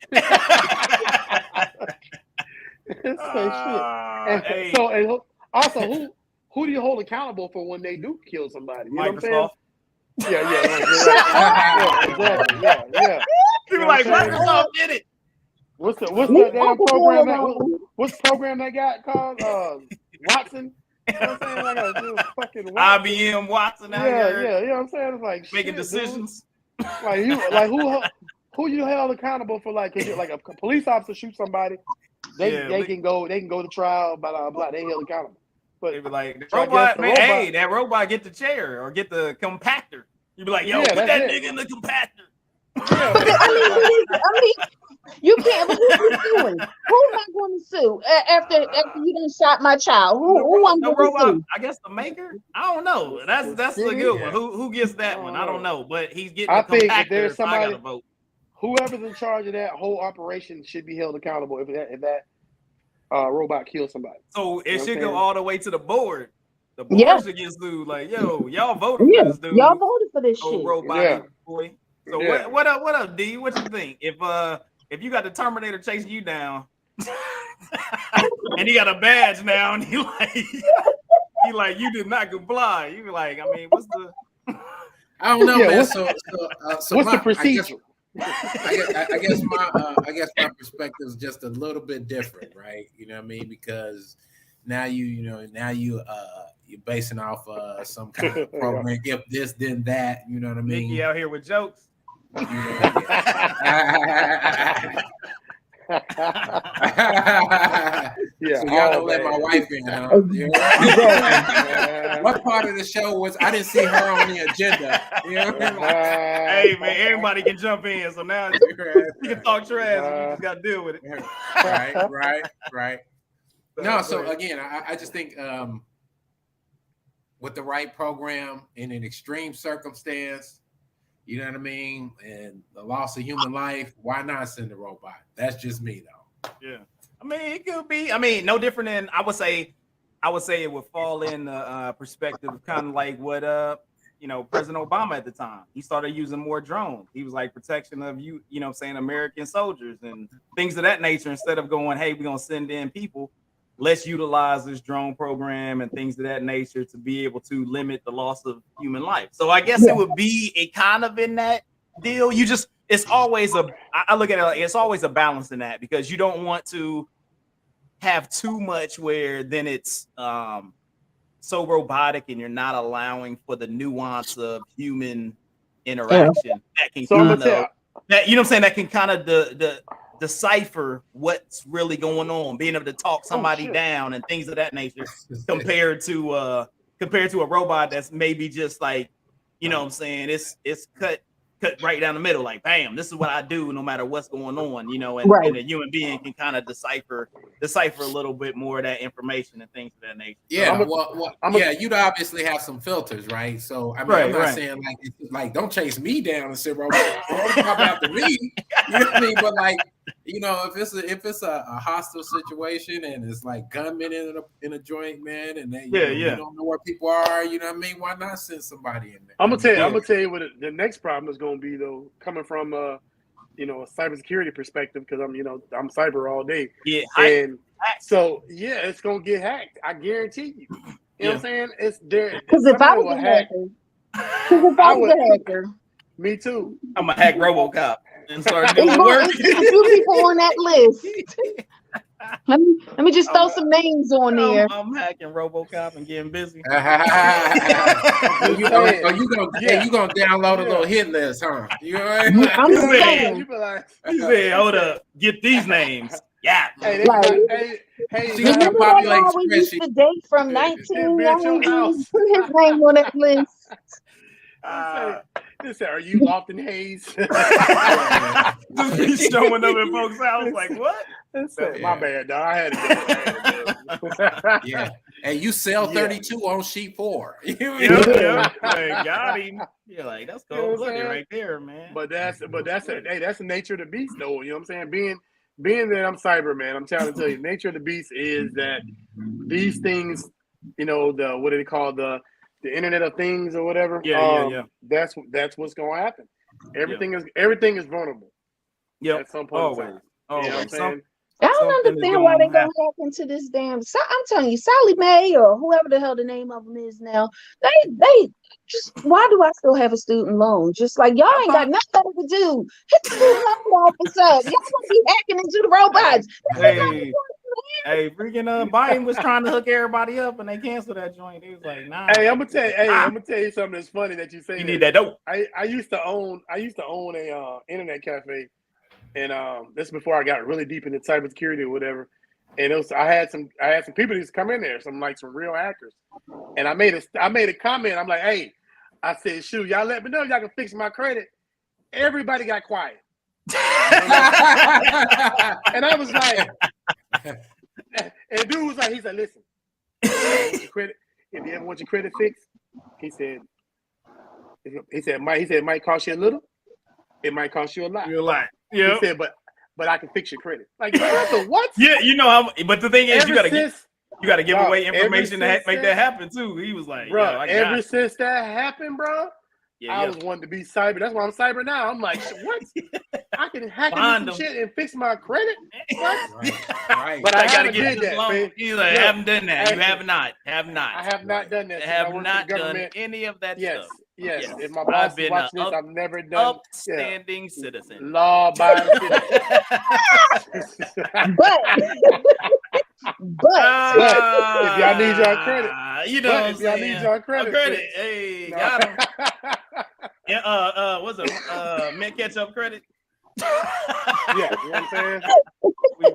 Shit. And also, who do you hold accountable for when they do kill somebody? You know what I'm saying? Yeah. People like Microsoft did it. What's the damn program? What's the program they got called? Watson. You know what I'm saying? Like fucking Watson. IBM Watson. Yeah. You know what I'm saying? It's like making decisions. Dude. Who you held accountable for? Like a police officer shoot somebody, they can go to trial. Blah blah blah. They held accountable. But they be like, hey, that robot get the chair or get the compactor. You be like, yo, put that nigga in the compactor. I mean, You can't. But who you suing? Who am I going to sue after you done shot my child? Who I'm The going to robot, sue? I guess the maker. I don't know. That's a city? good Yeah. one. Who gets that one? I don't know. But he's getting I the think if compactor. there's So I got to somebody, vote. whoever's in charge of that whole operation should be held accountable if that robot kills somebody. So it You know should what I'm go saying? all the way to the board. The board Yeah. should get sued. Like, yo, y'all voted for Yeah, this dude. y'all voted for this Oh, shit. robotic boy. So Yeah. what up, D? What you think? If you got the Terminator chasing you down, and he got a badge now, and he like you did not comply. You be like, I mean, what's the? I don't know, Yeah, man. what's- So What's the procedure? I guess my perspective is just a little bit different, right? You know what I mean? Because now you're basing off some kind of program. If this, then that. You know what I mean? Mickey out here with jokes. You know, Yeah, so y'all all don't let my bad. wife in, huh? You know? What part of the show was I didn't see her on the agenda? You know what I mean? Hey man, everybody can jump in. So now you can talk trash. And you just got to deal with it. Right. No, so again, I just think with the right program in an extreme circumstance, you know what I mean, and the loss of human life, why not send a robot? That's just me, though. Yeah, I mean, it could be. I mean, no different than I would say it would fall in the perspective of kind of like what President Obama at the time. He started using more drones. He was like protection of American soldiers and things of that nature. Instead of going, hey, we're gonna send in people, let's utilize this drone program and things of that nature to be able to limit the loss of human life. So I guess it would be a kind of in that deal. It's always I look at it like it's always a balance in that, because you don't want to have too much where then it's so robotic and you're not allowing for the nuance of human interaction that can kind of that, you know what I'm saying, that can kind of decipher what's really going on, being able to talk somebody down and things of that nature, compared to a robot that's maybe just like, you know what I'm saying, it's cut right down the middle, like bam, this is what I do no matter what's going on, and a human being can kind of decipher a little bit more of that information and things of that nature. Yeah, you'd obviously have some filters, right? So I mean, I'm not saying like don't chase me down and say, robot, don't come after me. You know what I mean? But like, if it's a hostile situation and it's like gunmen in a joint, man, and you don't know where people are, you know what I mean? Why not send somebody in there? I'm gonna tell you what the next problem is gonna be, though, coming from a cybersecurity perspective, because I'm cyber all day. Yeah, and so it's gonna get hacked. I guarantee you. You know what I'm saying? It's there. Because if I was a hacker, me too. I'm gonna hack RoboCop and start doing work. There's a few people on that list. Let me just throw some names on there. I'm hacking RoboCop and getting busy. You gonna download a little hit list, huh? You know what I mean? I'm saying. He said, "Hold up, get these names." Yeah. Hey, remember that guy we used to date from 19 young? Put his name on that list. They say, "Are you Lofton Hayes?" Just be showing up at folks' house like, what? My bad, dog. I had to do it. Yeah. And you sell 32 on sheet 4. Yeah. Like, got him. You're like, that's cold-blooded right there, man. But that's the nature of the beast, though. You know what I'm saying? Being that I'm cyber, man, I'm trying to tell you, nature of the beast is that these things, the what do they call the Internet of Things or whatever. Yeah. That's what's going to happen. Everything is vulnerable. Yeah. At some point. Always. You know what I'm saying? I don't understand why they go back into this damn. I'm telling you, Sally Mae or whoever the hell the name of them is now. They just, why do I still have a student loan? Just like y'all ain't got nothing better to do. Hit the student loan office up. Y'all gonna be hacking into the robots. Hey, freaking Biden was trying to hook everybody up and they canceled that joint. He was like, nah. Hey, I'm gonna tell you something that's funny that you say. You need that dope. I used to own a internet cafe. And this before I got really deep into cybersecurity or whatever. And I had some people who's come in there, some real hackers. And I made a comment. I'm like, hey, I said, shoot, y'all let me know y'all can fix my credit. Everybody got quiet. And I was like, and dude was like, he said, listen, if you ever want your credit fixed, he said, it might cost you a little, it might cost you a lot. You're a lot. Yeah. He said, but I can fix your credit. Like, what? Yeah, you know how. But the thing is, you gotta give bro, away information to make that happen too. He was like, bro, yo, ever since that happened, bro, yeah, I was wanting to be cyber. That's why I'm cyber now. I'm like, what? I can hack into some shit and fix my credit? What? Right. But I haven't get did that. Loan. He's like, I haven't done that. You have not. Have not. I have not done that. I have not done any of that stuff. Yes. If my boss is watching this, I've never done. Upstanding citizen. Law-abiding citizen. But if y'all need y'all credit, you know, if y'all need y'all credit, hey, got him. Yeah, what's it? Mint Ketchup credit. Yeah, you know what I'm saying? We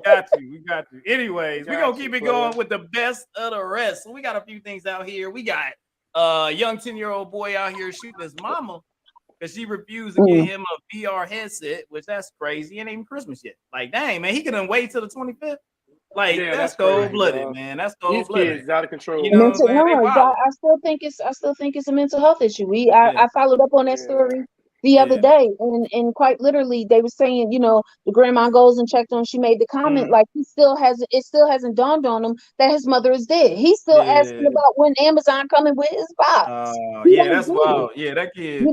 got you. Anyways, we're gonna keep it going with the best of the rest. So we got a few things out here. We got young 10-year-old boy out here shooting his mama because she refused to get him a VR headset, which that's crazy. It ain't even Christmas yet. Like, dang, man, he couldn't wait till the 25th. Like, that's cold-blooded, man. That's cold-blooded. These kids out of control. You know what I'm saying? I still think it's a mental health issue. I followed up on that story the other day, and quite literally they were saying, you know, the grandma goes and checked on. She made the comment like it still hasn't dawned on him that his mother is dead. He's still asking about when Amazon coming with his box. That's wild. Yeah, that kid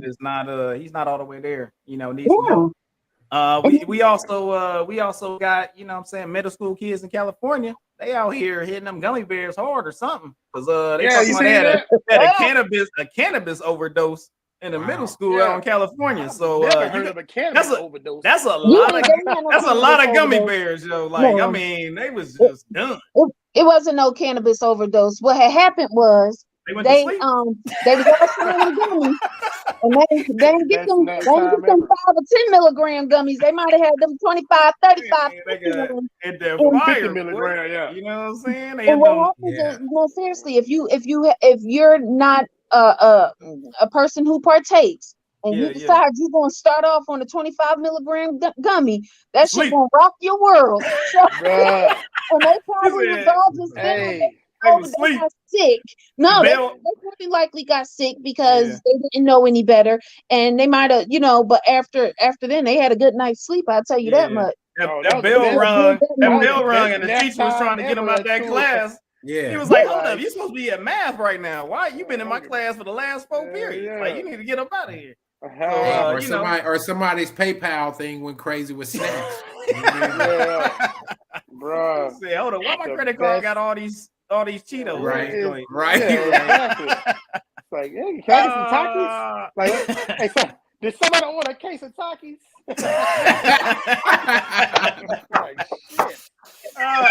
is not he's not all the way there. You know, needs some help. We also got, you know what I'm saying, middle school kids in California. They out here hitting them gummy bears hard or something because they had a cannabis overdose in the middle school out in California. So heard of a cannabis overdose. That's a lot of gummy bears, yo. Like, I mean, they was just done. It wasn't no cannabis overdose. What had happened was they was all smoking gummies, and they didn't get them 5 or 10 milligram gummies. They might have had them 25, 35, 50 milligram. Yeah, you know what I'm saying? And what happens is, no, seriously, if you're not a person who partakes, and you decide you're gonna start off on a 25 milligram gummy, that shit gonna rock your world. And they probably was all just they got sick. No, they pretty likely got sick because they didn't know any better, and they might have, you know. But after then, they had a good night's sleep. I'll tell you that much. That bell rung, and the teacher was trying to get him out that class. Yeah, he was like, "Hold up, you're supposed to be at math right now. Why you been in my class for the last 4 periods? Like, you need to get up out of here." Or somebody's PayPal thing went crazy with snacks. Bro. Say, hold on, why my credit card got all these Cheetos? Right. Exactly. It's like, hey, can I get some Takis? Like, hey, son, did somebody order a case of Takis? Like, shit.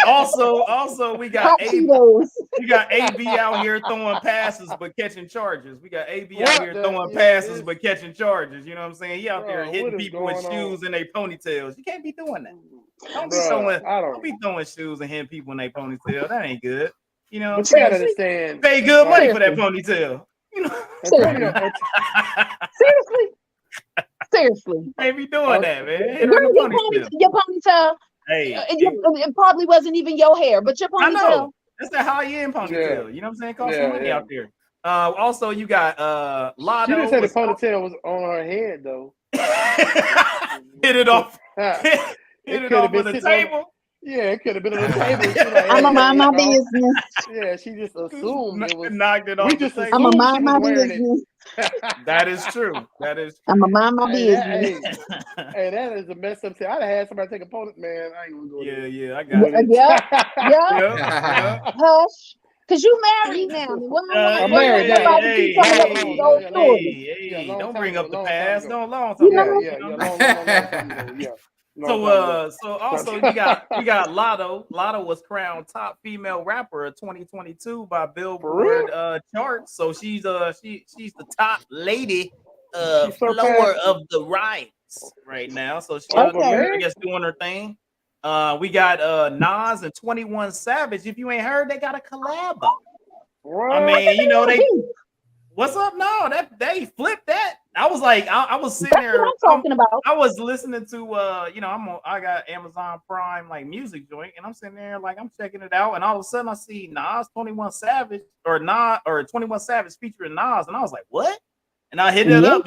Also, we got AB out here throwing passes but catching charges. We got AB out here throwing passes but catching charges. You know what I'm saying? He out there hitting people with shoes in their ponytails. You can't be doing that. Don't be throwing shoes and hitting people in their ponytail. That ain't good. You know, but you gotta understand. Pay good money for that ponytail. You know, seriously. You can't be doing that, man. Your ponytail. Hey, it probably wasn't even your hair, but your ponytail. I know. That's a high-end ponytail. You know what I'm saying? Cost some money out there. Also, you got Lotto. She didn't say the ponytail was on her head though. Hit it off. Hit it off on the table. It could have been on the table. Like, I'm gonna mind my business. Yeah, she just assumed it was. Knocked it off. I'm gonna mind my business. That is true. I'm gonna mind my business. Hey, that is a mess up. I'd have had somebody take a ponytail. Man, I ain't gonna go there. Yeah, I got it. Yeah. Hush. Cause you married now. I'm married now. Hey, don't bring up the past. No, long time. So also you got Lotto. Lotto was crowned top female rapper of 2022 by Billboard charts. So she's the top lady flower of the rides right now. So she's I guess doing her thing. We got Nas and 21 Savage. If you ain't heard, they got a collab. I mean, you know, what's up? No, they flipped that. I was like, I was sitting That's there. what I'm talking about. I was listening to, you know, I got Amazon Prime like music joint, and I'm sitting there like I'm checking it out, and all of a sudden I see Nas 21 Savage or Nas or 21 Savage featuring Nas, and I was like, what? And I hit it Yeah. up,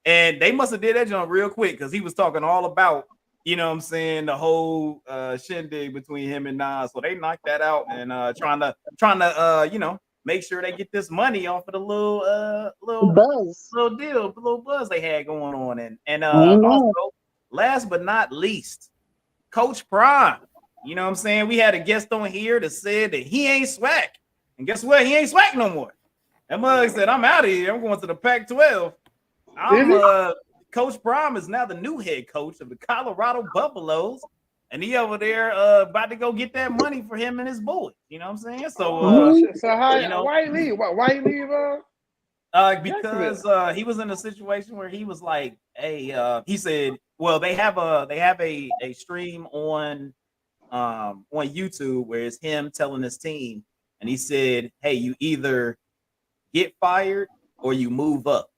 and they must have did that joint real quick because he was talking all about, you know what I'm saying, the whole shindig between him and Nas. So they knocked that out and trying to you know, make sure they get this money off of the Buzz. little buzz they had going on. And Amen. also, last but not least, Coach Prime. You know what I'm saying? We had a guest on here that said that he ain't swag. And guess what? He ain't swag no more. That mug said, I'm out of here. I'm going to the Pac-12. Coach Prime is now the new head coach of the Colorado Buffaloes. And he over there about to go get that money for him and his boys. You know what I'm saying? So So how, you know, why you leave? Why you leave? because he was in a situation where he was like, hey, he said, well, they have a stream on YouTube where it's him telling his team, and he said, hey, you either get fired or you move up.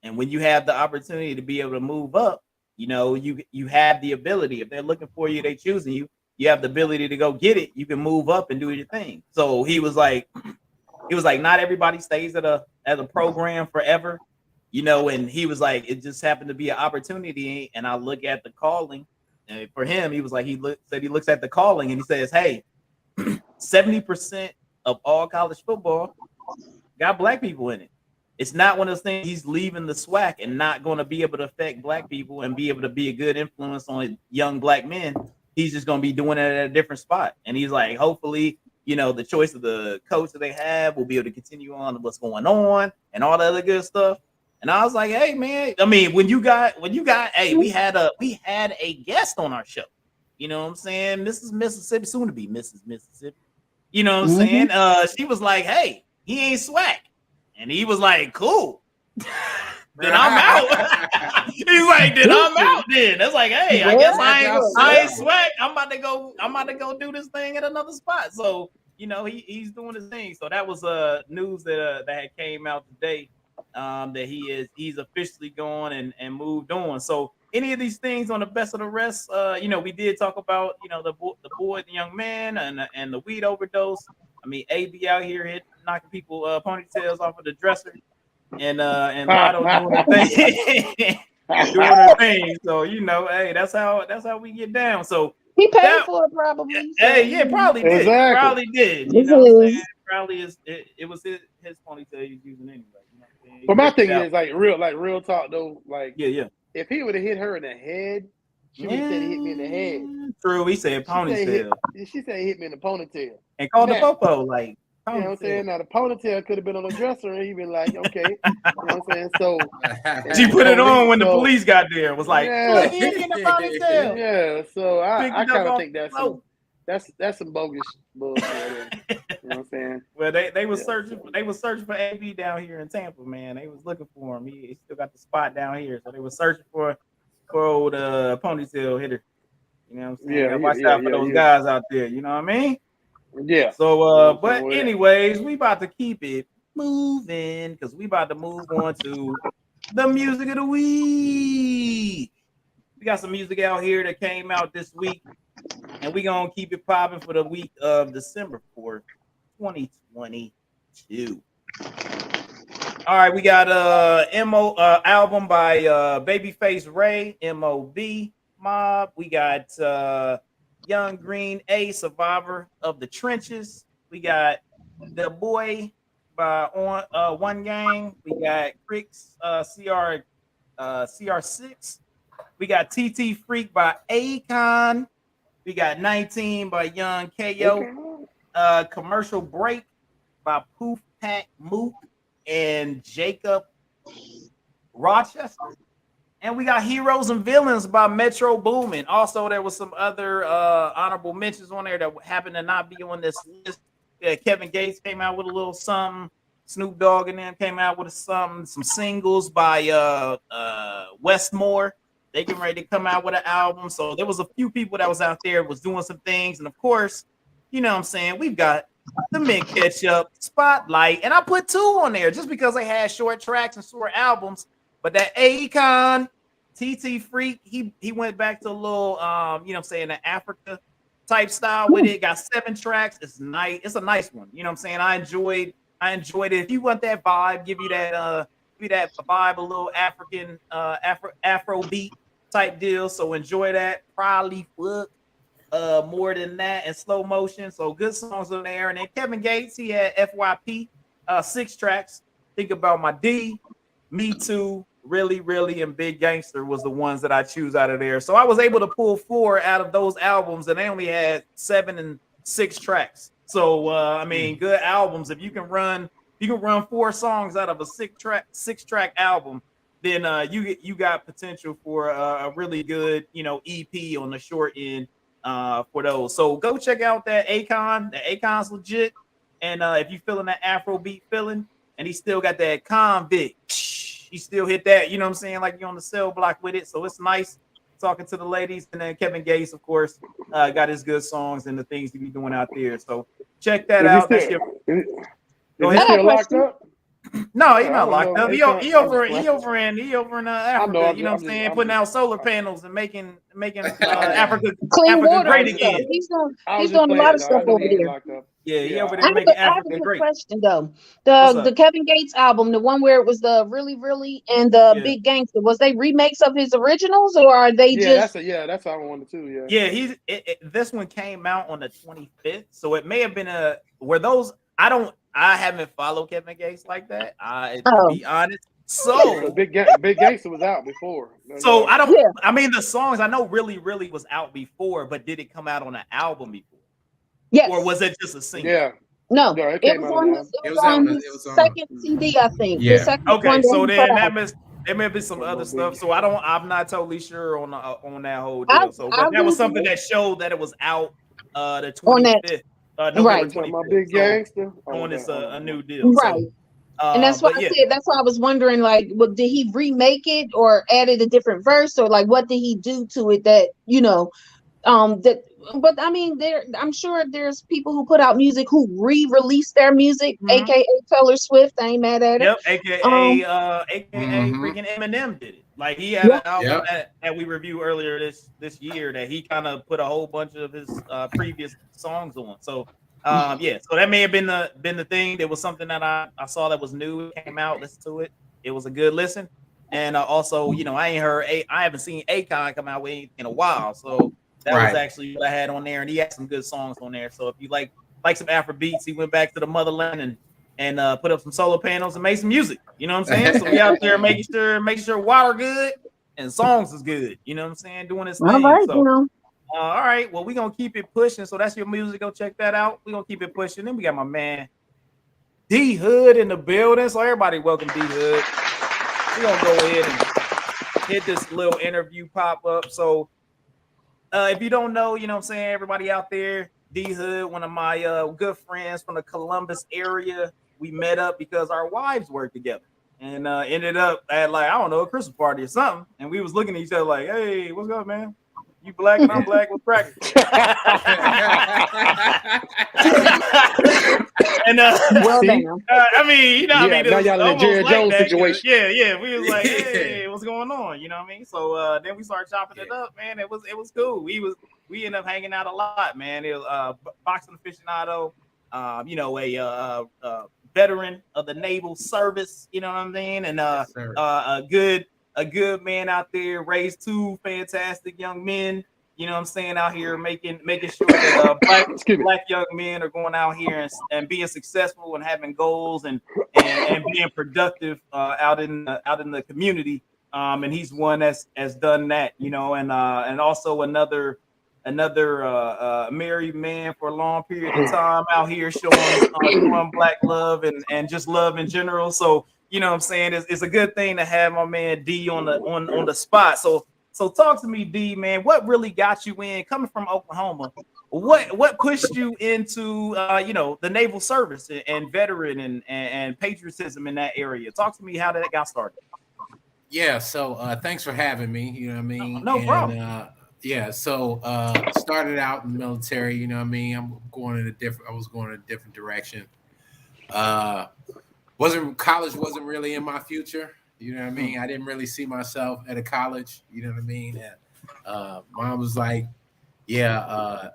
And when you have the opportunity to be able to move up, you know, you have the ability. If they're looking for you, they choosing you. You have the ability to go get it. You can move up and do your thing. So he was like, not everybody stays at a program forever, you know. And he was like, it just happened to be an opportunity. And I look at the calling, and for him, he was like, he looks at the calling and he says, hey, 70% of all college football got black people in it. It's not one of those things he's leaving the SWAC and not going to be able to affect black people and be able to be a good influence on young black men. He's just going to be doing it at a different spot. And he's like, hopefully, you know, the choice of the coach that they have will be able to continue on what's going on and all the other good stuff. And I was like, hey, man, I mean, when you got, hey, we had a guest on our show. You know what I'm saying? Mrs. Mississippi, soon to be Mrs. Mississippi. You know what I'm saying? She was like, hey, he ain't SWAC. And he was like, cool. Then I'm out. He's like, then I'm out. Then that's like, hey, I guess I ain't SWAC. I'm about to go do this thing at another spot. So, you know, he's doing his thing. So that was news that had came out today, that he's officially gone and moved on. So any of these things on the best of the rest, you know, we did talk about, you know, the boy, the young man, and the weed overdose. I mean, AB out here knocking people ponytails off of the dresser, and Lotto doing her thing, doing her thing. So you know, hey, that's how we get down. So he paid for it probably. Hey, yeah, probably did. Exactly. Probably did. You know what I'm saying? Probably it was his ponytail he's using anyway. You know what I'm saying? But my thing is like real talk though. Like yeah. If he would have hit her in the head, she would have said he hit me in the head. True, he said ponytail. She said he hit me in the ponytail. And called the popo like. You know what I'm saying? Now the ponytail could have been on the dresser and he'd been like, okay. You know what I'm saying? So she put it on when the police got there. It was like, yeah. He hit me in the ponytail. Yeah, so I kind of think that's some bogus bullshit. You know what I'm saying? Well, they was searching for AB down here in Tampa, man. They was looking for him. He still got the spot down here, so they was searching for old ponytail hitter. You know what I'm saying? Yeah, watch out for those guys out there. You know what I mean? Yeah. So, but anyways, we about to keep it moving because we about to move on to the music of the week. We got some music out here that came out this week, and we gonna keep it popping for the week of December 4th, 2022. All right, we got album by Babyface Ray, MOB Mob. We got Young Green A, Survivor of the Trenches. We got The Boy by One Gang. We got Cricks CR6. We got TT Freak by Akon. We got 19 by Young KO. Commercial Break by Poof Pack Mook and Jacob Rochester. And we got Heroes and Villains by Metro Boomin. Also, there was some other honorable mentions on there that happened to not be on this list. Kevin Gates came out with a little something. Snoop Dogg and them came out with some singles by Westmore. They getting ready to come out with an album. So there was a few people that was out there was doing some things. And of course, you know what I'm saying, we've got the Mint Ketchup Spotlight. And I put 2 on there just because they had short tracks and short albums. But that Akon, TT Freak, he went back to a little you know what I'm saying, the Africa type style with it. Got 7 tracks. It's nice. It's a nice one. You know what I'm saying? I enjoyed it. If you want that vibe, give you that vibe, a little African Afro beat type deal. So enjoy that. Probably fuck more than that in slow motion. So good songs on there. And then Kevin Gates, he had FYP, 6 tracks. Think About My D, Me Too, Really, Really, and Big Gangster was the ones that I choose out of there. So I was able to pull 4 out of those albums, and they only had 7 and 6 tracks. So I mean, good albums. If you can run 4 songs out of a 6-track album, then you got potential for a really good, you know, EP on the short end for those. So go check out that Akon. The Akon's legit. And if you feeling that Afrobeat feeling, and he still got that convict, he still hit that, you know what I'm saying, like you're on the cell block with it. So it's nice talking to the ladies. And then Kevin Gates, of course, got his good songs and the things he be doing out there. So check that out. Is he still locked up? No, he's not locked up. He over in Africa. know, you know what I'm saying? Putting out solar panels and making Africa Clean Africa water great and stuff. again. He's doing a lot of stuff over there. Yeah, he over I there have making I have a Africa good great. question though. What's The up? Kevin Gates album, the one where it was the Really, Really and the Yeah. Big Gangster, was they remakes of his originals, or are they just? That's how I wanted to. Yeah, this one came out on the 25th, so it may have been I haven't followed Kevin Gates like that. To be honest. So Big Gangster was out before. So I don't. Yeah. I mean, the songs I know Really, Really was out before, but did it come out on an album before? Yes. Or was it just a single? Yeah. No, No, it was on his second CD, I think. Yeah. The second Okay, one so he then put out. there may be some other stuff. So I'm not totally sure on that whole I- deal. So, but I that was do- something that showed that it was out the On that- 25th, November Right. 25th. My Big Gangster. On this a new deal. Right. So, And that's why but I said, that's why I was wondering, like, well, did he remake it or added a different verse, or like what did he do to it that, you know, but I mean, I'm sure there's people who put out music who re-release their music, aka Taylor Swift. I ain't mad at it. Yep, aka freaking Eminem did it. Like he had an album that we reviewed earlier this year that he kind of put a whole bunch of his previous songs on. So yeah, so that may have been the thing. There was something that I saw that was new. It came out, listened to it. It was a good listen. And also, you know, I haven't seen Akon come out with anything in a while. So that was actually what I had on there, and he had some good songs on there. So if you like some Afro beats, he went back to the motherland and put up some solar panels and made some music. You know what I'm saying? So we out there making sure water good and songs is good. You know what I'm saying? Doing his thing. All right, so, you know. all right. Well, we're gonna keep it pushing. So that's your music. Go check that out. We're gonna keep it pushing. Then we got my man D Hood in the building. So everybody welcome D Hood. We're gonna go ahead and hit this little interview pop up. So if you don't know, you know what I'm saying, everybody out there, D Hood, one of my good friends from the Columbus area. We met up because our wives worked together and ended up at, like, I don't know, a Christmas party or something. And we was looking at each other like, hey, what's up, man? You black and I'm black, what's cracking? And Well, I mean, you know, I mean, now y'all in the Jerry Jones situation. Yeah. We was like, hey, what's going on? You know what I mean? So then we started chopping it up, man. It was cool. We ended up hanging out a lot, man. It was boxing aficionado, you know, a veteran of the naval service, you know what I mean? And a good man out there, raised 2 fantastic young men, you know what I'm saying, out here making sure that black young men are going out here and being successful and having goals and being productive out in the community. And he's one that's done that, you know, and also another married man for a long period of time out here showing black love and just love in general. So, you know what I'm saying, it's a good thing to have my man D on the spot. So talk to me, D, man. What really got you in, coming from Oklahoma? What pushed you into you know, the naval service and veteran and patriotism in that area? Talk to me how that got started. Yeah, so thanks for having me. You know what I mean? No problem. Yeah, so started out in the military. You know what I mean? I was going in a different direction. College wasn't really in my future. You know what I mean? I didn't really see myself at a college. You know what I mean? And, mom was like, "Yeah,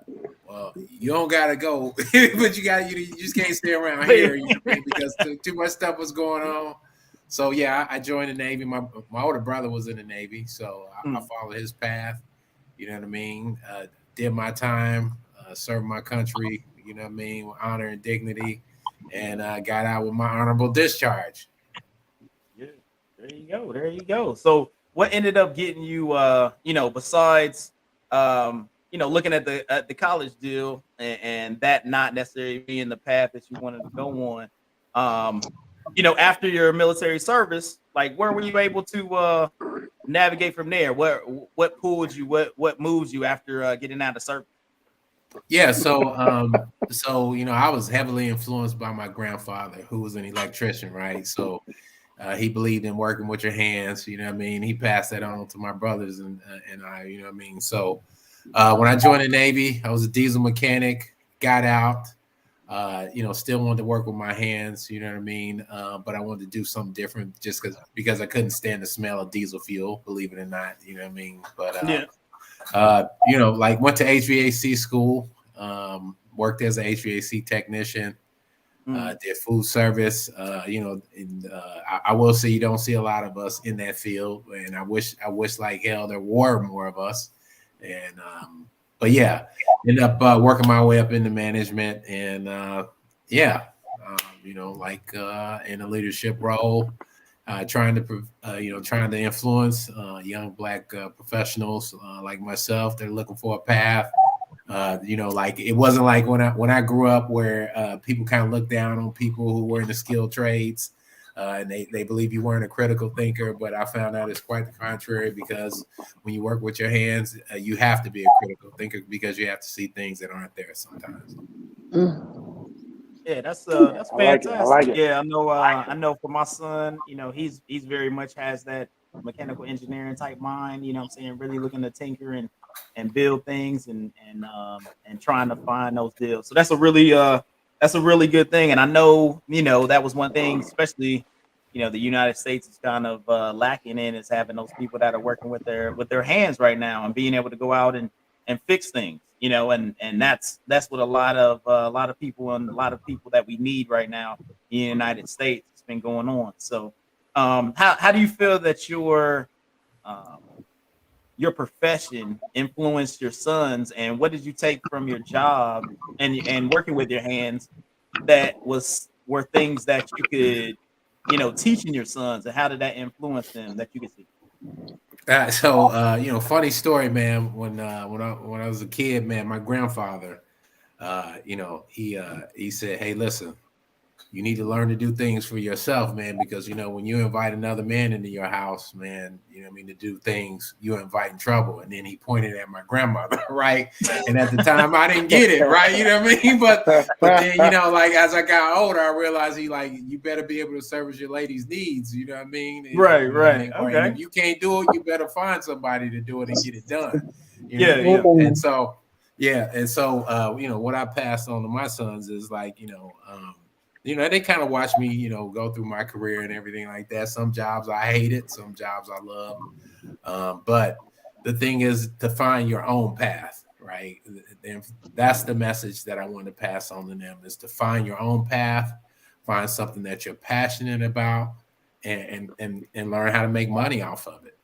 well, you don't gotta go, but you just can't stay around here. You know what I mean? Because too much stuff was going on." So yeah, I joined the Navy. My older brother was in the Navy, so I followed his path. You know what I mean? Did my time, served my country. You know what I mean? With honor and dignity, and got out with my honorable discharge. Yeah, there you go. There you go. So what ended up getting you besides looking at the college deal and that not necessarily being the path that you wanted to go on, after your military service, like where were you able to navigate from there? What pulled you, what moves you after getting out of service? Yeah, so I was heavily influenced by my grandfather, who was an electrician, right? So he believed in working with your hands. You know what I mean? He passed that on to my brothers and I. You know what I mean? So when I joined the Navy, I was a diesel mechanic. Got out. Still wanted to work with my hands. You know what I mean? But I wanted to do something different, just because I couldn't stand the smell of diesel fuel. Believe it or not, you know what I mean? But Yeah. like went to HVAC school. Worked as an HVAC technician. Did food service. I will say you don't see a lot of us in that field, and I wish like hell there were more of us. And but yeah, ended up working my way up into management, and in a leadership role, trying to influence young Black professionals like myself. They're looking for a path. Like it wasn't like when I grew up where people kind of looked down on people who were in the skilled trades, and they believe you weren't a critical thinker. But I found out it's quite the contrary, because when you work with your hands, you have to be a critical thinker, because you have to see things that aren't there sometimes. Yeah, that's I like it. I fantastic. like it. Yeah, I know for my son, he's very much has that mechanical engineering type mind, I'm saying, really looking to tinker and build things and trying to find those deals. So that's a really good thing. And I know, that was one thing, especially, the United States is kind of lacking in, is having those people that are working with their hands right now and being able to go out and fix things, and that's what a lot of people and a lot of people that we need right now in the United States has been going on. So how do you feel that your profession influenced your sons, and what did you take from your job and working with your hands that were things that you could teaching your sons, and how did that influence them that you could see? Funny story, man. When I was a kid, man, my grandfather, he said, "Hey, listen, you need to learn to do things for yourself, man, because when you invite another man into your house, man, to do things, you're inviting trouble." And then he pointed at my grandmother, right? And at the time, I didn't get it, right? You know what I mean? But then, like as I got older, I realized you better be able to service your lady's needs. You know what I mean? Right. And Okay. if you can't do it, you better find somebody to do it and get it done. Yeah. And so, what I passed on to my sons is they kind of watch me, go through my career and everything like that. Some jobs I hated, some jobs I loved. But the thing is to find your own path, right? And that's the message that I want to pass on to them, is to find your own path, find something that you're passionate about, and learn how to make money off of it.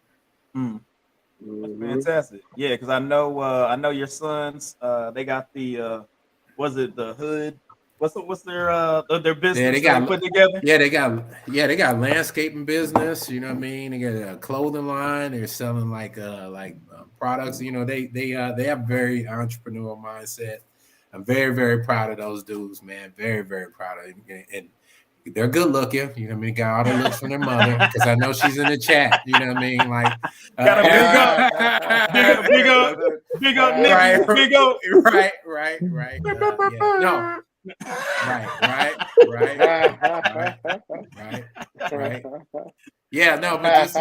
That's fantastic. Yeah, because I know your sons. They got was it the hood? What's their business they put together? They got landscaping business. You know what I mean? They got a clothing line. They're selling products. They have very entrepreneurial mindset. I'm very, very proud of those dudes, man. Very, very proud of them. And they're good looking. You know what I mean? Got all the looks from their mother, because I know she's in the chat. You know what I mean? Like, got a big up, Nikki, right, big up. Right. No. Right. Yeah, no, but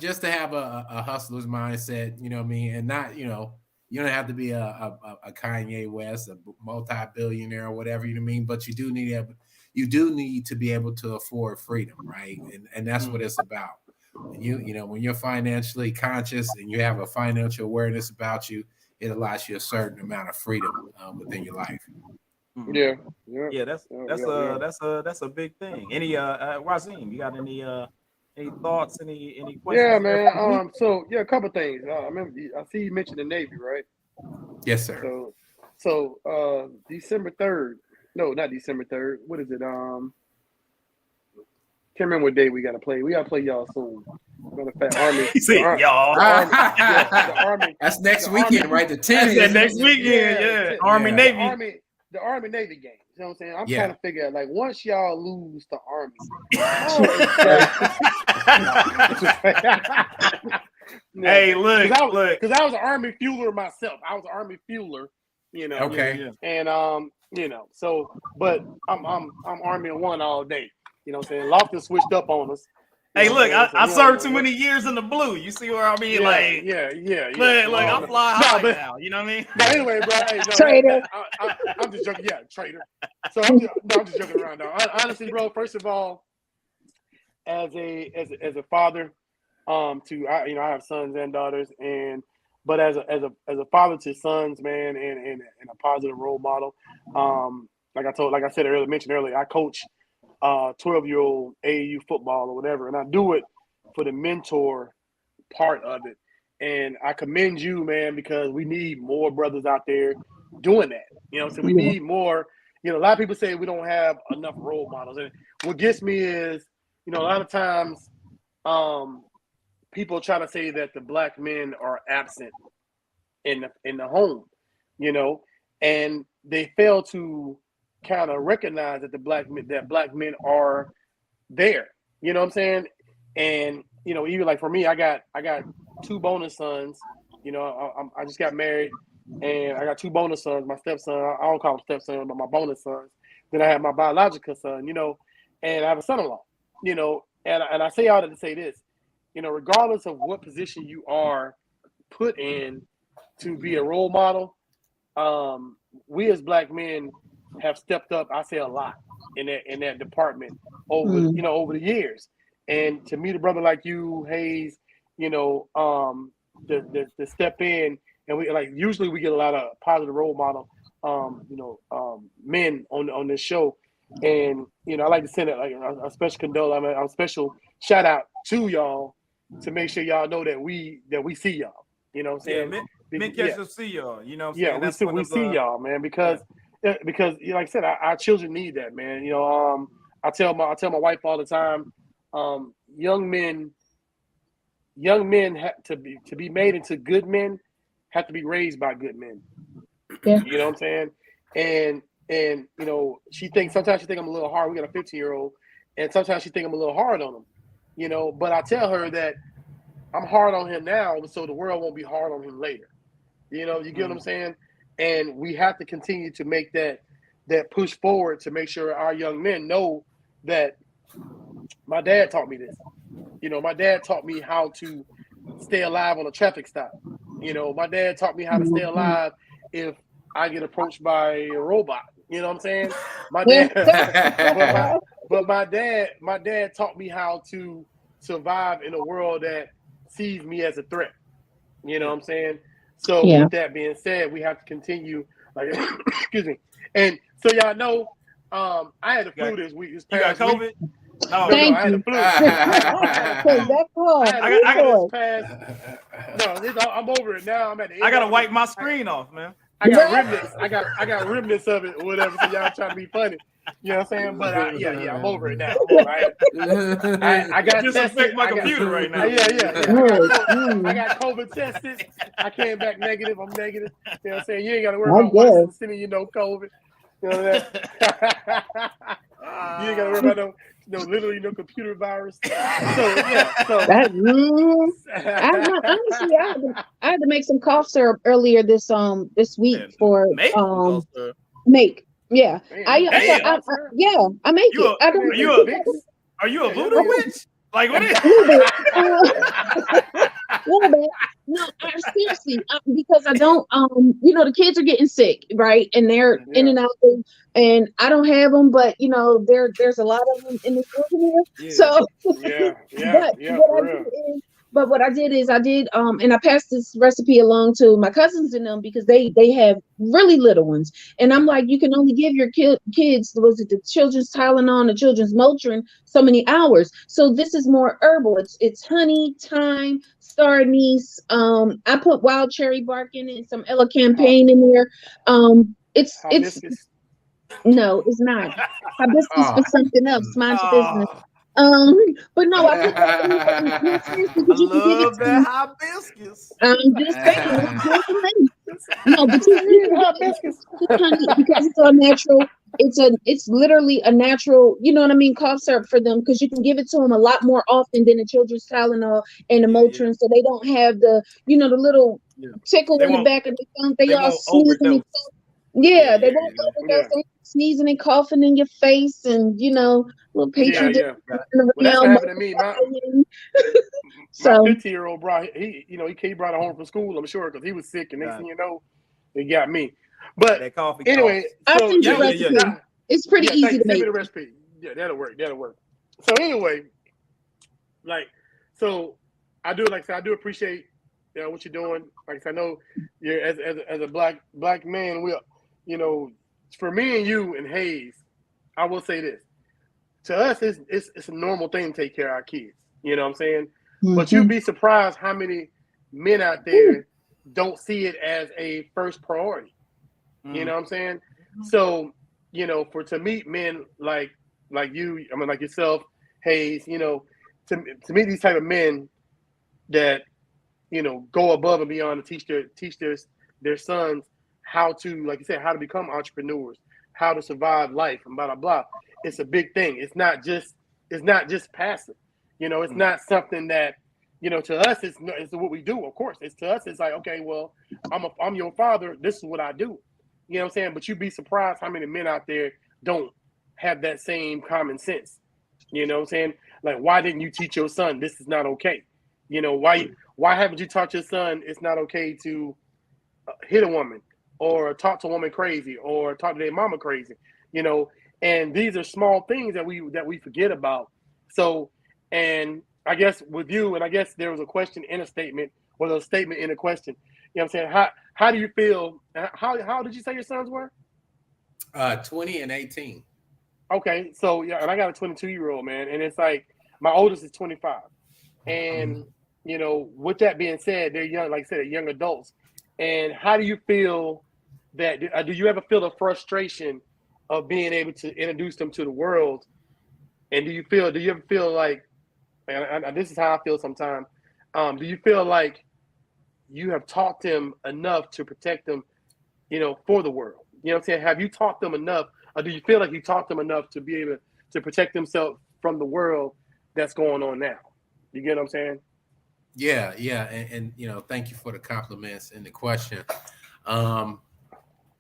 just to have a hustler's mindset, you know what I mean, and not, you don't have to be a Kanye West, a multi-billionaire or whatever, you know what I mean, but you do need to have, you do need to be able to afford freedom, right? And that's what it's about. You know, when you're financially conscious and you have a financial awareness about you, it allows you a certain amount of freedom within your life. Yeah. That's a big thing. Any Razim, you got any thoughts, any questions? Yeah, man. So a couple things. I remember I see you mentioned the Navy, right? Yes, sir. So December 3rd. No, not December 3rd. What is it? Can't remember what day we gotta play. We gotta play y'all soon. Matter of fact, Army. You see, y'all. The Army. That's next weekend, right? The 10th. That's next weekend, yeah. Army Navy. The Army Navy game. You know what I'm saying? I'm Yeah. trying to figure out, like, once y'all lose the Army, Hey, look, because I was an Army fueler myself. I was an Army fueler, you know. Okay. And you know, so but I'm Army in one all day. You know what I'm saying? Lofton switched up on us. Hey, look, I served too many years in the blue. You see where I mean? Yeah. Look, I'm flying high now. You know what I mean? But anyway, bro, hey, no, Traitor. I'm just joking. Yeah, traitor. So I'm just joking around now. Honestly, bro, first of all, as a father, I have sons and daughters, but as a father to sons, man, and a positive role model. Like I said earlier, mentioned earlier, I coach 12-year-old AAU football or whatever, and I do it for the mentor part of it. And I commend you, man, because we need more brothers out there doing that. You know, so we need more. You know, a lot of people say we don't have enough role models, and what gets me is, you know, a lot of times, people try to say that the black men are absent in the home, you know, and they fail to kind of recognize that black men are there. You know what I'm saying? And you know, even like for me, I got 2 bonus sons. You know, I just got married, and I got 2 bonus sons. My stepson, I don't call him stepson, but my bonus sons. Then I have my biological son. You know, and I have a son-in-law. You know, and I say all that to say this. You know, regardless of what position you are put in to be a role model, we as black men have stepped up, I say, a lot in that department over the years. And to meet a brother like you, Hayes, you know, to step in, and we usually we get a lot of positive role model men on this show. And you know, I like to send a special condolence, a special shout out to y'all to make sure y'all know that we see y'all. You know what I'm saying? Men Ketchup see y'all. You know what I'm saying? We see y'all, man, because you know, like I said, our children need that, man. You know, I tell my wife all the time, young men have to be made into good men, have to be raised by good men. Yeah. You know what I'm saying? And you know, sometimes she think I'm a little hard. We got a 15-year-old, and sometimes she think I'm a little hard on him. You know, but I tell her that I'm hard on him now, so the world won't be hard on him later. You know, you get what I'm saying? And we have to continue to make that push forward to make sure our young men know that my dad taught me this. You know, my dad taught me how to stay alive on a traffic stop. You know, my dad taught me how to stay alive if I get approached by a robot. You know what I'm saying? My dad, but my dad taught me how to survive in a world that sees me as a threat. You know what I'm saying? So with that being said, we have to continue. Like, excuse me. And so y'all know, I had the flu this week. You got COVID? Week. No, Thank I had the flu. I'm over it now. I'm at the I gotta wipe my screen off, man. I got remnants. I got remnants of it or whatever. So y'all trying to be funny. You know what I'm saying? But I'm over it now. I got disinfect my computer right now. Yeah. I got COVID tested. I came back negative. I'm negative. You know what I'm saying? You ain't got to worry about Watson sending you no COVID. You know that? You ain't got to worry about literally no computer virus. Honestly, I had to make some cough syrup earlier this week for make. Yeah, I make it. Are you a voodoo witch? Like what is? A little No, seriously, because I don't, the kids are getting sick, right? And they're in and out, and I don't have them, but there's a lot of them in this room here. Yeah. So, Yeah, for real. what I did is I did, and I passed this recipe along to my cousins and them because they have really little ones, and I'm like, you can only give your kids, was it the children's Tylenol, the children's Motrin, so many hours. So this is more herbal. It's honey, thyme, star anise. I put wild cherry bark in it, some Ella campaign in there. It's Hibiscus. no, it's not. Hibiscus for something else. Mind your business. But no, I put that seriously, I because you can give it love to that hibiscus. I'm just saying, it's good for me. No, but You you eat hibiscus. honey, because it's all natural. It's literally a natural, you know what I mean, cough syrup for them, because you can give it to them a lot more often than the children's Tylenol and the Motrin, so they don't have the the little tickle in the back of the thumb. They all won't sneezing. overdose. They won't overdose. They sneezing and coughing in your face, and little patron. Well, that's what happened to me. My So 15-year-old bro, he brought it home from school, I'm sure, because he was sick, and next thing you know, it got me. But that coffee anyway, I'll send you the recipe. It's pretty easy to make. Send me the recipe. Yeah, that'll work. So anyway, I do I do appreciate what you're doing. Like I said, I know you're as a black man. For me and you and Hayes, I will say this: to us, it's a normal thing to take care of our kids. You know what I'm saying? Mm-hmm. But you'd be surprised how many men out there don't see it as a first priority. You know what I'm saying? So, to meet men like you, I mean, like yourself, Hayes, to meet these type of men that, go above and beyond to teach their sons how to, like you said, how to become entrepreneurs, how to survive life, and blah, blah, blah. It's a big thing. It's not just passive. It's not something that, to us, it's what we do. Of course, to us, it's like, okay, well, I'm your father. This is what I do. You know what I'm saying? But you'd be surprised how many men out there don't have that same common sense. You know what I'm saying? Like, why didn't you teach your son this is not okay? Why haven't you taught your son it's not okay to hit a woman or talk to a woman crazy or talk to their mama crazy? And these are small things that we forget about. So, and I guess with you, and I guess there was a question in a statement, or a statement in a question. You know what I'm saying? How do you feel? How did you say your sons were? 20 and 18. Okay, so and I got a 22-year-old, man, and it's like my oldest is 25, and with that being said, they're young, like I said, they're young adults. And how do you feel that? Do you ever feel the frustration of being able to introduce them to the world? And do you ever feel like, and this is how I feel sometimes, do you feel like you have taught them enough to protect them, for the world? You know what I'm saying? Have you taught them enough, or do you feel like you taught them enough to be able to protect themselves from the world that's going on now? You get what I'm saying? Yeah. And thank you for the compliments and the question.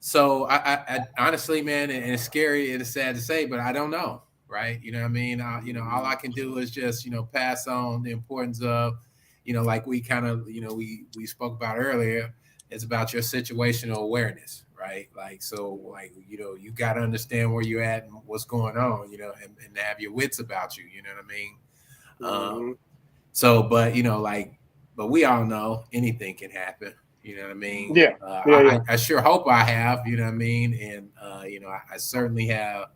So I honestly, man, and it's scary and it's sad to say, but I don't know, right? You know what I mean? All I can do is just, pass on the importance of, like we kind of, we spoke about earlier, it's about your situational awareness, right? Like, so like, you got to understand where you're at and what's going on, and have your wits about you, you know what I mean? So, but, but we all know anything can happen, you know what I mean? Yeah. I sure hope I have, you know what I mean? And, I certainly have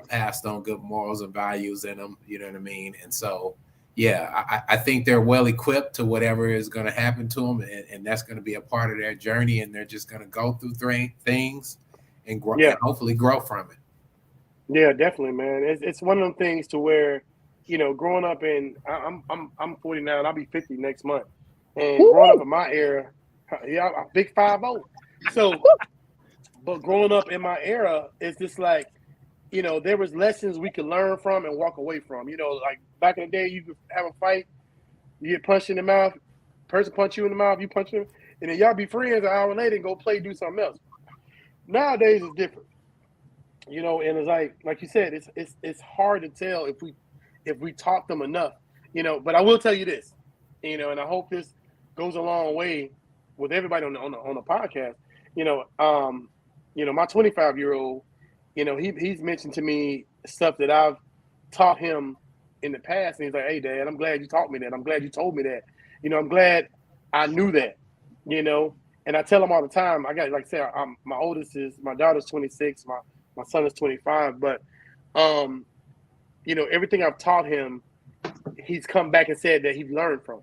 passed on good morals and values in them, you know what I mean? And so, yeah, I think they're well equipped to whatever is going to happen to them, and that's going to be a part of their journey, and they're just going to go through things and grow, and hopefully grow from it. Yeah, definitely, man. It's one of them things to where, growing up I'm 49, I'll be 50 next month, and growing up in my era, I'm big 5-0. So, but growing up in my era, it's just like, there was lessons we could learn from and walk away from. Like back in the day, you could have a fight, you get punched in the mouth, person punch you in the mouth, you punch him, and then y'all be friends an hour later and go play, do something else. Nowadays it's different, and it's like you said, it's hard to tell if we taught them enough, but I will tell you this, and I hope this goes a long way with everybody on the podcast. My 25-year-old, he's mentioned to me stuff that I've taught him in the past, and he's like, "Hey, Dad, I'm glad you taught me that. I'm glad you told me that. I'm glad I knew that." And I tell him all the time. I got, like I said, my oldest is, my daughter's 26, my son is 25, but everything I've taught him, he's come back and said that he's learned from.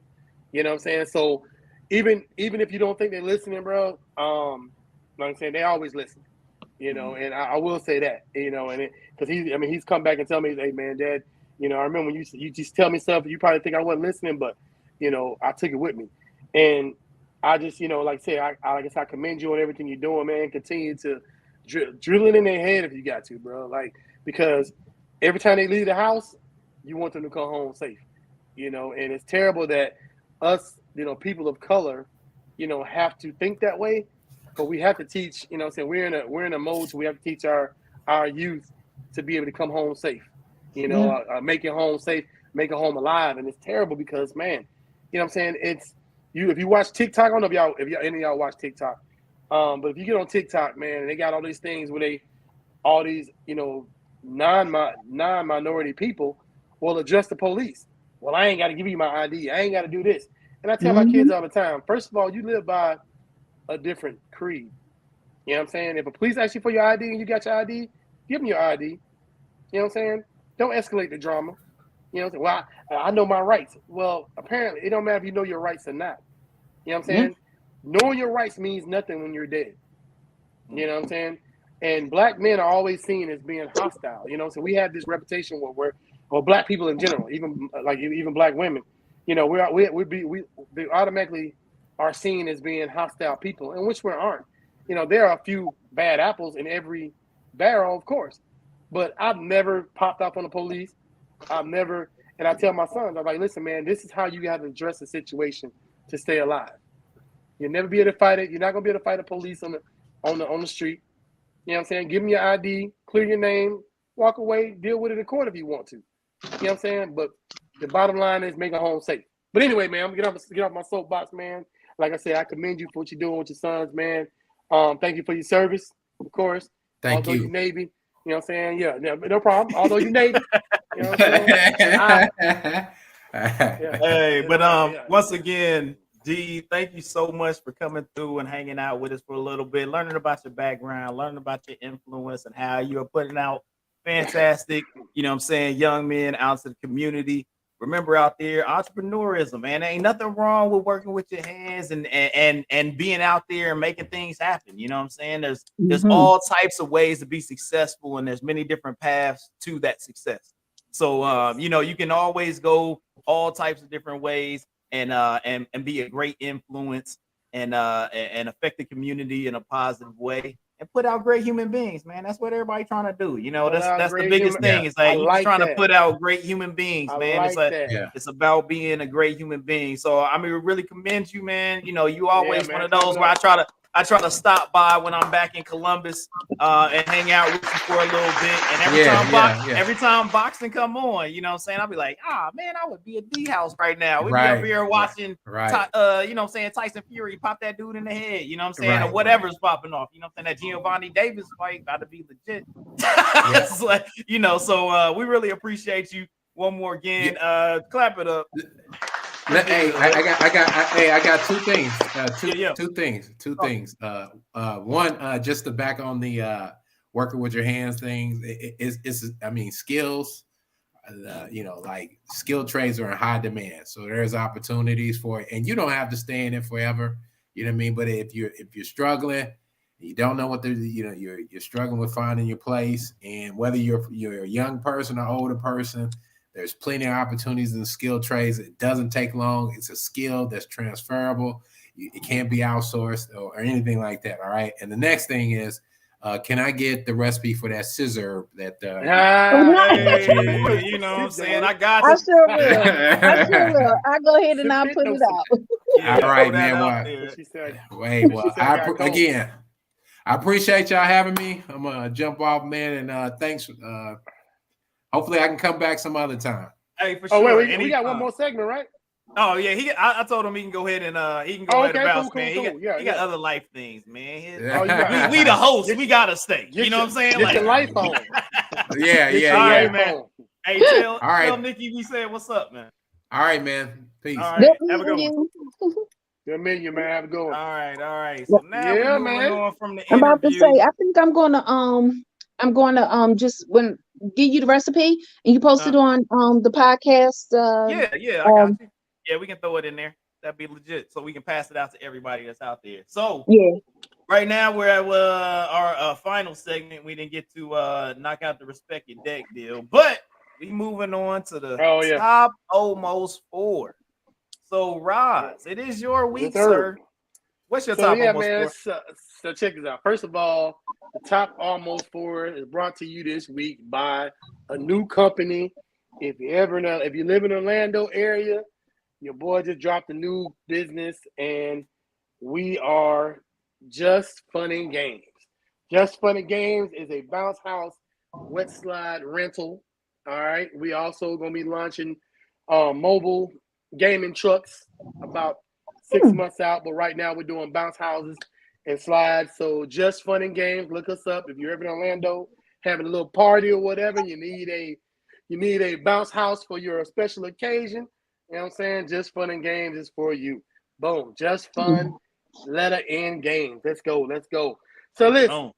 You know what I'm saying? So even if you don't think they're listening, bro, like I'm saying, they always listen. And I will say that, and because he's come back and tell me, "Hey, man, Dad, I remember when you just tell me stuff, you probably think I wasn't listening, but I took it with me." And I just, like I say, I guess I commend you on everything you're doing, man. Continue to drill it in their head if you got to, bro. Like, because every time they leave the house, you want them to come home safe, and it's terrible that us, people of color, have to think that way. But we have to teach, we're in a mode, so we have to teach our youth to be able to come home safe, make it home safe, make it home alive. And it's terrible because, man, it's if you watch TikTok, I don't know if any of y'all watch TikTok, but if you get on TikTok, man, they got all these things where all these non-minority people will address the police. Well, I ain't got to give you my ID. I ain't got to do this. And I tell my kids all the time, first of all, you live by a different creed. You know what I'm saying? If a police ask you for your ID and you got your ID, give them your ID. You know what I'm saying? Don't escalate the drama. You know what I'm saying? Well, I know my rights. Well, apparently, it don't matter if you know your rights or not. You know what I'm saying? Knowing your rights means nothing when you're dead. You know what I'm saying? And black men are always seen as being hostile. So we have this reputation where black people in general, even black women, we automatically are seen as being hostile people, and which we aren't. There are a few bad apples in every barrel, of course, but I've never popped off on the police. And I tell my sons, I'm like, "Listen, man, this is how you got to address the situation to stay alive. You'll never be able to fight it. You're not gonna be able to fight the police on the street. You know what I'm saying? Give them your ID, clear your name, walk away, deal with it in court if you want to. You know what I'm saying? But the bottom line is make a home safe. But anyway, man, I'm gonna get off my soapbox, man. Like I said, I commend you for what you're doing with your sons, man. Thank you for your service, of course. Thank you. You're Navy, you know what I'm saying? Yeah, no problem. Although you're Navy, you know what I'm saying? Hey, but once again, D, thank you so much for coming through and hanging out with us for a little bit, learning about your background, learning about your influence and how you're putting out fantastic, young men out to the community. Remember out there, entrepreneurism, man. There ain't nothing wrong with working with your hands and being out there and making things happen. You know what I'm saying? There's all types of ways to be successful, and there's many different paths to that success. So you can always go all types of different ways and be a great influence and affect the community in a positive way. And put out great human beings, man. That's what everybody trying to do. That's the biggest thing. It's like you're trying to put out great human beings, man. It's about being a great human being. So we really commend you, man. You always one of those where I try to stop by when I'm back in Columbus and hang out with you for a little bit. And every time boxing come on, you know what I'm saying? I'll be like, man, I would be at D house right now. We'd be up here watching Tyson Fury pop that dude in the head, you know what I'm saying? Or whatever's popping off. You know what I'm saying? That Giovanni Davis fight about to be legit. It's like, so we really appreciate you one more again. Clap it up. Hey, I got two things. Two things. One, just to back on the working with your hands things. It's skills. Like skilled trades are in high demand, so there's opportunities for it, and you don't have to stay in it forever. You know what I mean? But if you're struggling, you don't know what you're struggling with finding your place, and whether you're a young person or older person. There's plenty of opportunities in skilled trades. It doesn't take long. It's a skill that's transferable. It can't be outsourced or anything like that. All right. And the next thing is, can I get the recipe for that scissor that you know what I'm saying? I got I sure will. I'll go ahead and I'll put it out. All right, man. Again, I appreciate y'all having me. I'm gonna jump off, man, and thanks. Hopefully I can come back some other time. Hey, for sure. Wait, we got one more segment, right? Oh yeah, I told him he can go ahead and he can go ahead and Okay, bounce, cool. man. Yeah, He got other life things, man. Oh, you got- We the host, Get- we gotta stay. Get You know what I'm saying? Get your life on. Yeah, Get your All right, life man. on. Hey, tell right. Nikki we said what's up, man. All right, man. Peace. All Good right, have a good meeting one. you. Good meeting you, man. Have a good one. All right. So now Yeah, we're moving man. on from the I'm about to interview. say, I think I'm going to just when give you the recipe and you post it on the podcast. Yeah, I got you. Yeah, we can throw it in there. That'd be legit. So we can pass it out to everybody that's out there. So Yeah. right now we're at our final segment. We didn't get to knock out the respect your deck deal, but we moving on to the top almost 4. So Roz, it is your week, sir. What's your top almost 4? So check this out. First of all, the top almost 4 is brought to you this week by a new company. If you live in the Orlando area, your boy just dropped a new business, and we are Just Fun and Games. Just Fun and Games is a bounce house wet slide rental. All right. We also gonna be launching mobile gaming trucks about 6 months out, but right now we're doing bounce houses and slides. So Just Fun and Games, look us up. If you're ever in Orlando having a little party or whatever, you need a bounce house for your special occasion. You know what I'm saying? Just Fun and Games is for you. Boom. Just Fun, letter N Games. Let's go. So listen,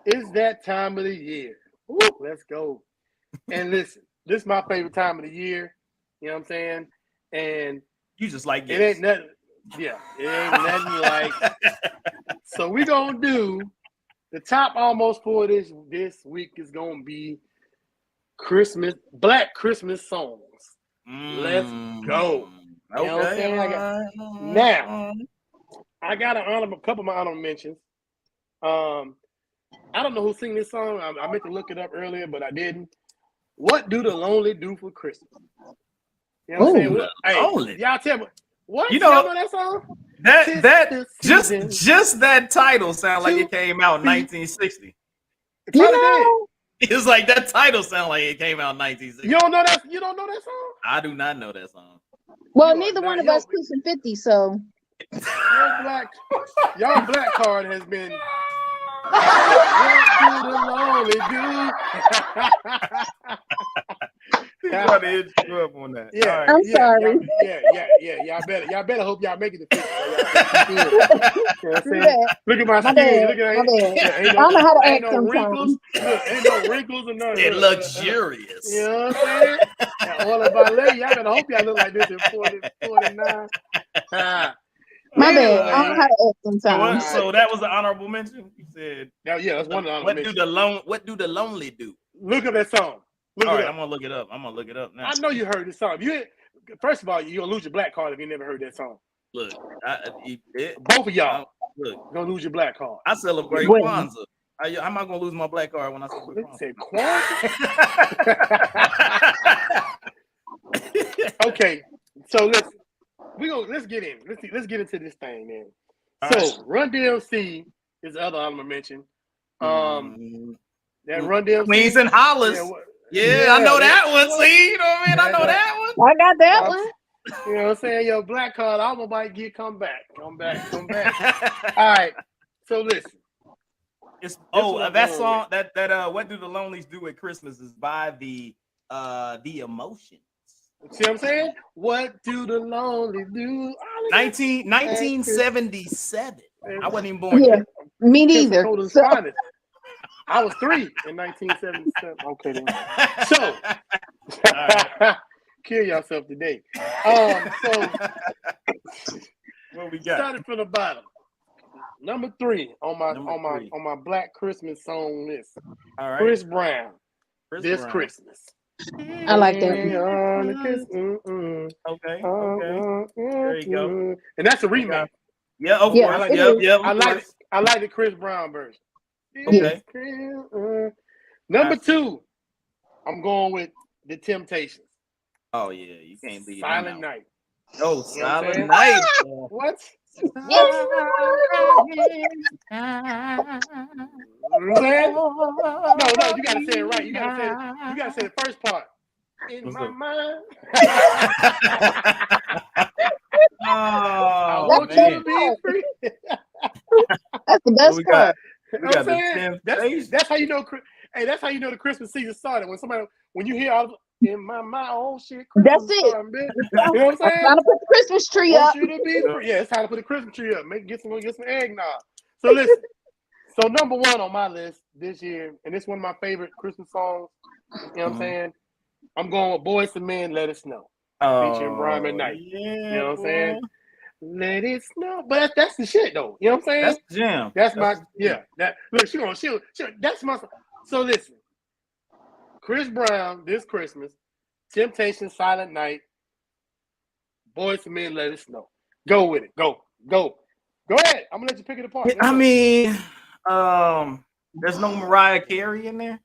it's that time of the year. Woo, let's go. And listen, this is my favorite time of the year. You know what I'm saying? And you just like it ain't nothing. Yeah, it ain't nothing like. So we gonna do the top almost 4 this week is gonna be Black Christmas songs. Let's go. You know what I'm saying? Now, I got a couple of my honorable mentions. I don't know who sing this song. I meant to look it up earlier, but I didn't. What do the lonely do for Christmas? You know what I'm saying? Hey, y'all tell me. What? You know, y'all know that song? That just that title sound like it came out in 1960. It's like that title sound like it came out in 1960. You don't know that? You don't know that song? I do not know that song. Well, neither one of us pushing 50, so y'all black card has been. What do the lonely do? Trying to hit you up on that. Yeah, I'm sorry. Yeah. Y'all better hope y'all make it to 50. You know what I'm saying? Look at my skin. Look at that. I don't know how to act no wrinkles. Ain't no wrinkles or nothing. It's luxurious. You know what I'm saying? All of my ladies, y'all better hope y'all look like this in 49. My bad. I don't know how to act sometimes. So that was an honorable mention. You said, yeah, that's one honorable mention. What do the lonely do? Look at that song. All right, I'm gonna look it up. Now. I know you heard this song. First of all, you're gonna lose your black card if you never heard that song. Look, both of y'all, you're gonna lose your black card. I celebrate Kwanzaa. How am I gonna lose my black card when I celebrate Kwanzaa? Okay, so let's get in. Let's get into this thing, man. So Run DMC is the other honorable mention. That Run DMC, Queens and Hollis. Yeah, I know that one. See, you know what I mean? I know that one. I got that one. You know what I'm saying? Your black card, I'm about to come back. All right. So listen. That song, that what do the lonelies do at Christmas is by the Emotions. See what I'm saying? What do the lonely do? 1977. I wasn't even born yet. Me neither. So. I was 3 in 1977. Okay, then. So, kill yourself today. So what we got? Started from the bottom. Number 3 on my Black Christmas song list. All right. Chris Brown. This Christmas. I like that. Okay. There you go. And that's a remake. Yeah. Okay. Yeah, I like the Chris Brown version. Okay. Number 2, I'm going with The Temptations. Oh yeah, you can't leave Silent Night. Oh, Silent Night. What? No, you gotta say it right. You gotta say the first part. In my mind. best we part. got You we know got what I'm the saying? 10th That's how you know. Hey, that's how you know the Christmas season started. When you hear all in my oh shit, That's Christmas it. starting, bitch. You know what I'm saying? I'm trying to put the Christmas I tree want up. you to be free. Yeah, it's time to put the Christmas tree up. Get some eggnog. So listen. So number one on my list this year, and it's one of my favorite Christmas songs. You know what I'm saying? I'm going with Boys and Men, Let It Snow, featuring Brian McKnight. Yeah, You know what I'm boy. saying? Let it snow, but that's the shit though. You know what I'm saying? That's the jam. That's my That look, she that's my. So listen, Chris Brown this Christmas, Temptation, Silent Night, Boys and Men, Let It Snow. Go with it. Go ahead. I'm gonna let you pick it apart. Let's I go. mean, there's no Mariah Carey in there.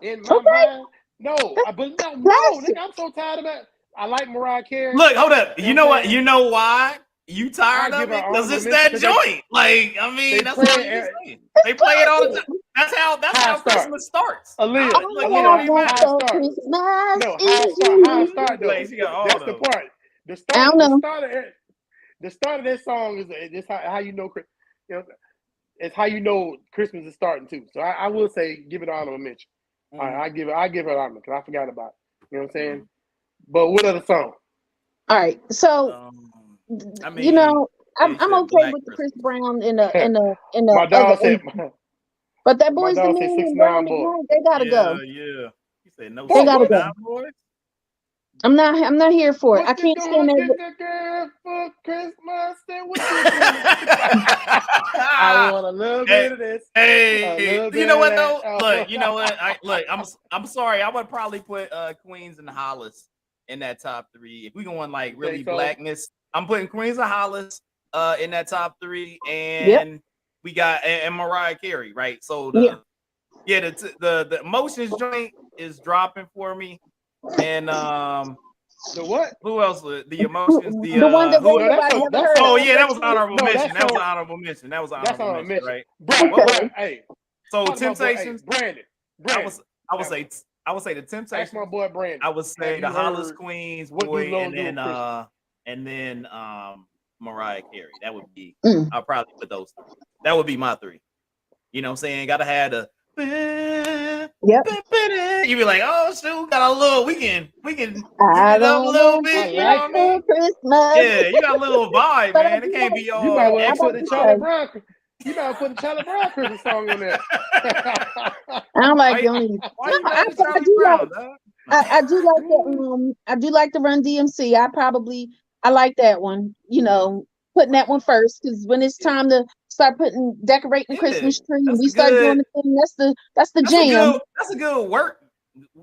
In my mind, no, nigga, I'm so tired of that. I like Mariah Carey. Look, hold up. You know what? saying? You know why? You tired I of give her it? Because honorable it's mention that 'cause joint. Like, I mean, that's all play you can it- say. They play it all the time. That's how High start. Christmas starts. Aaliyah, Look, All it I don't even want matter. for start. Christmas No, is high you. start though. Like, she got all That's of the them. part. The I start. don't know. The start of that song is this how you know. You know, it's how you know Christmas is starting too. So I will say give it honorable mention. All right, I give it honor because I forgot about it. You know what I'm saying? But what other song? All right, so I mean, you know, yeah, I'm you said okay Black with the Chris Christmas. Brown in the My other, dog said. but that My Boys the dog Men said and 6ix9ine Brian boy. McKnight, they gotta go. Yeah. You said no They gotta 6ix9ine go. boys. I'm not here for it. I What you can't stand gonna that. get the girl for Christmas? Then what you gonna I want a little bit of this. Hey, you know what though? That. Look, you know what? I'm sorry. I would probably put Queens and Hollis in that top 3. If we going like really blackness, I'm putting Queens and Hollis in that top 3, and we got and Mariah Carey, right? So the emotions joint is dropping for me, and the what? who else? The emotions. The one that who? everybody never heard. Oh yeah, that was an honorable mention. That was an honorable mention. Right? Bro, hey. So Temptations, Brandon. I would say the Temptations. That's my boy Brandon. I would say the Hollis Queens boy, and then Mariah Carey. That would be. I'll probably put those 3. That would be my 3. You know what I'm saying? Gotta have the. You be like, oh shoot, got a little. We can get it up a little bit. You know what I mean? Christmas. Yeah, you got a little vibe, man. It can't be all. You might well put the Charlie Brown. You might put the Charlie Brown Christmas song in there. I don't like the only. I do like the Run DMC. I like that one. You know, putting that one first because when it's time to start decorating the Christmas tree and we start doing the thing, that's the jam. That's a good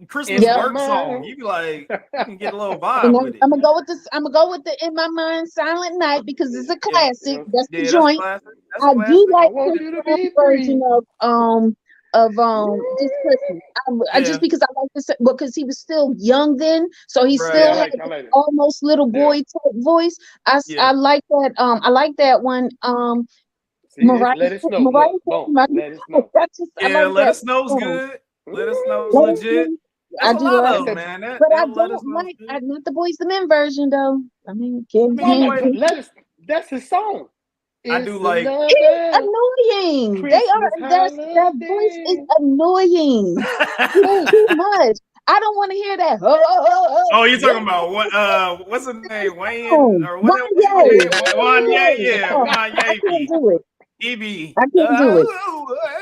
Christmas work song. You be like, you can get a little vibe with it. I'm gonna go with the In My Mind Silent Night because it's a classic. That's the joint. That's I do like the version of Just Christmas. Just because I like this because he was still young then, so he still had almost little boy type voice. I like that. I like that one. Mariah, let it snow. Let it snow. Let it snow's good. Let it snow's legit. That's a lot of them, man. But I don't like not the Boys the Men version though. I mean, that's his song. I do like. It's annoying. That voice is annoying. Too much. I don't want to hear that. Oh, you're talking about what? What's his name? Wayne or what? Wanye. Yeah, Wanye. I can't do it. EB. I can't do it.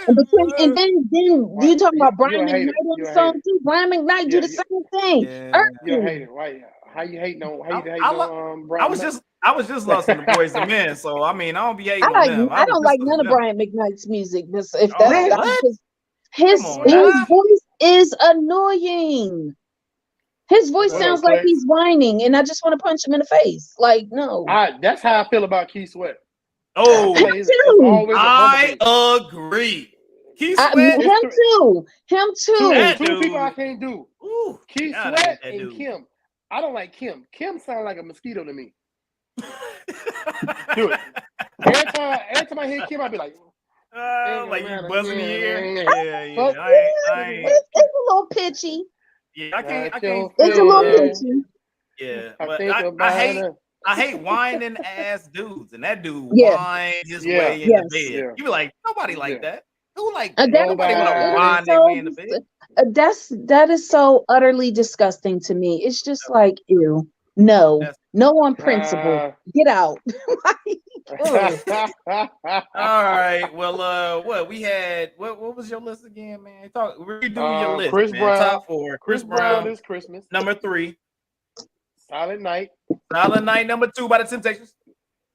And then you talking about Brian McKnight on the song too. Brian McKnight do the same thing. You're hating. Why? How you hating on? Brian? I was just lost in the Boys and Men, so I mean I don't be hating on them. I don't like none of Brian McKnight's music. If that's his voice is annoying. His voice sounds like he's whining, and I just want to punch him in the face. Like, no. That's how I feel about Keith Sweat. Oh, I agree. Keith Sweat, him too. Two people I can't do. Keith Sweat and Kim. I don't like Kim. Kim sounds like a mosquito to me. Do it. Every time I hear Kim, I be like, like you buzzing the ear. It's a little pitchy. Yeah, I can't. It's a little pitchy. Yeah, but I hate. I hate whining ass dudes, and that dude Yeah. whined his Yeah. way in the Yes. bed. Yeah. You be like, nobody like Yeah. that. Who like That, that? Nobody want to that whine is their way in the bed. that is so utterly disgusting to me. It's just like, ew. No, That's- no on principle. Get out. Ugh. All right. Well, what we had? What was your list again, man? Redo your list, Chris man. Brown. Top 4. Chris Brown is Christmas. Number 3. Silent Night. Silent Night. Number 2 by the Temptations.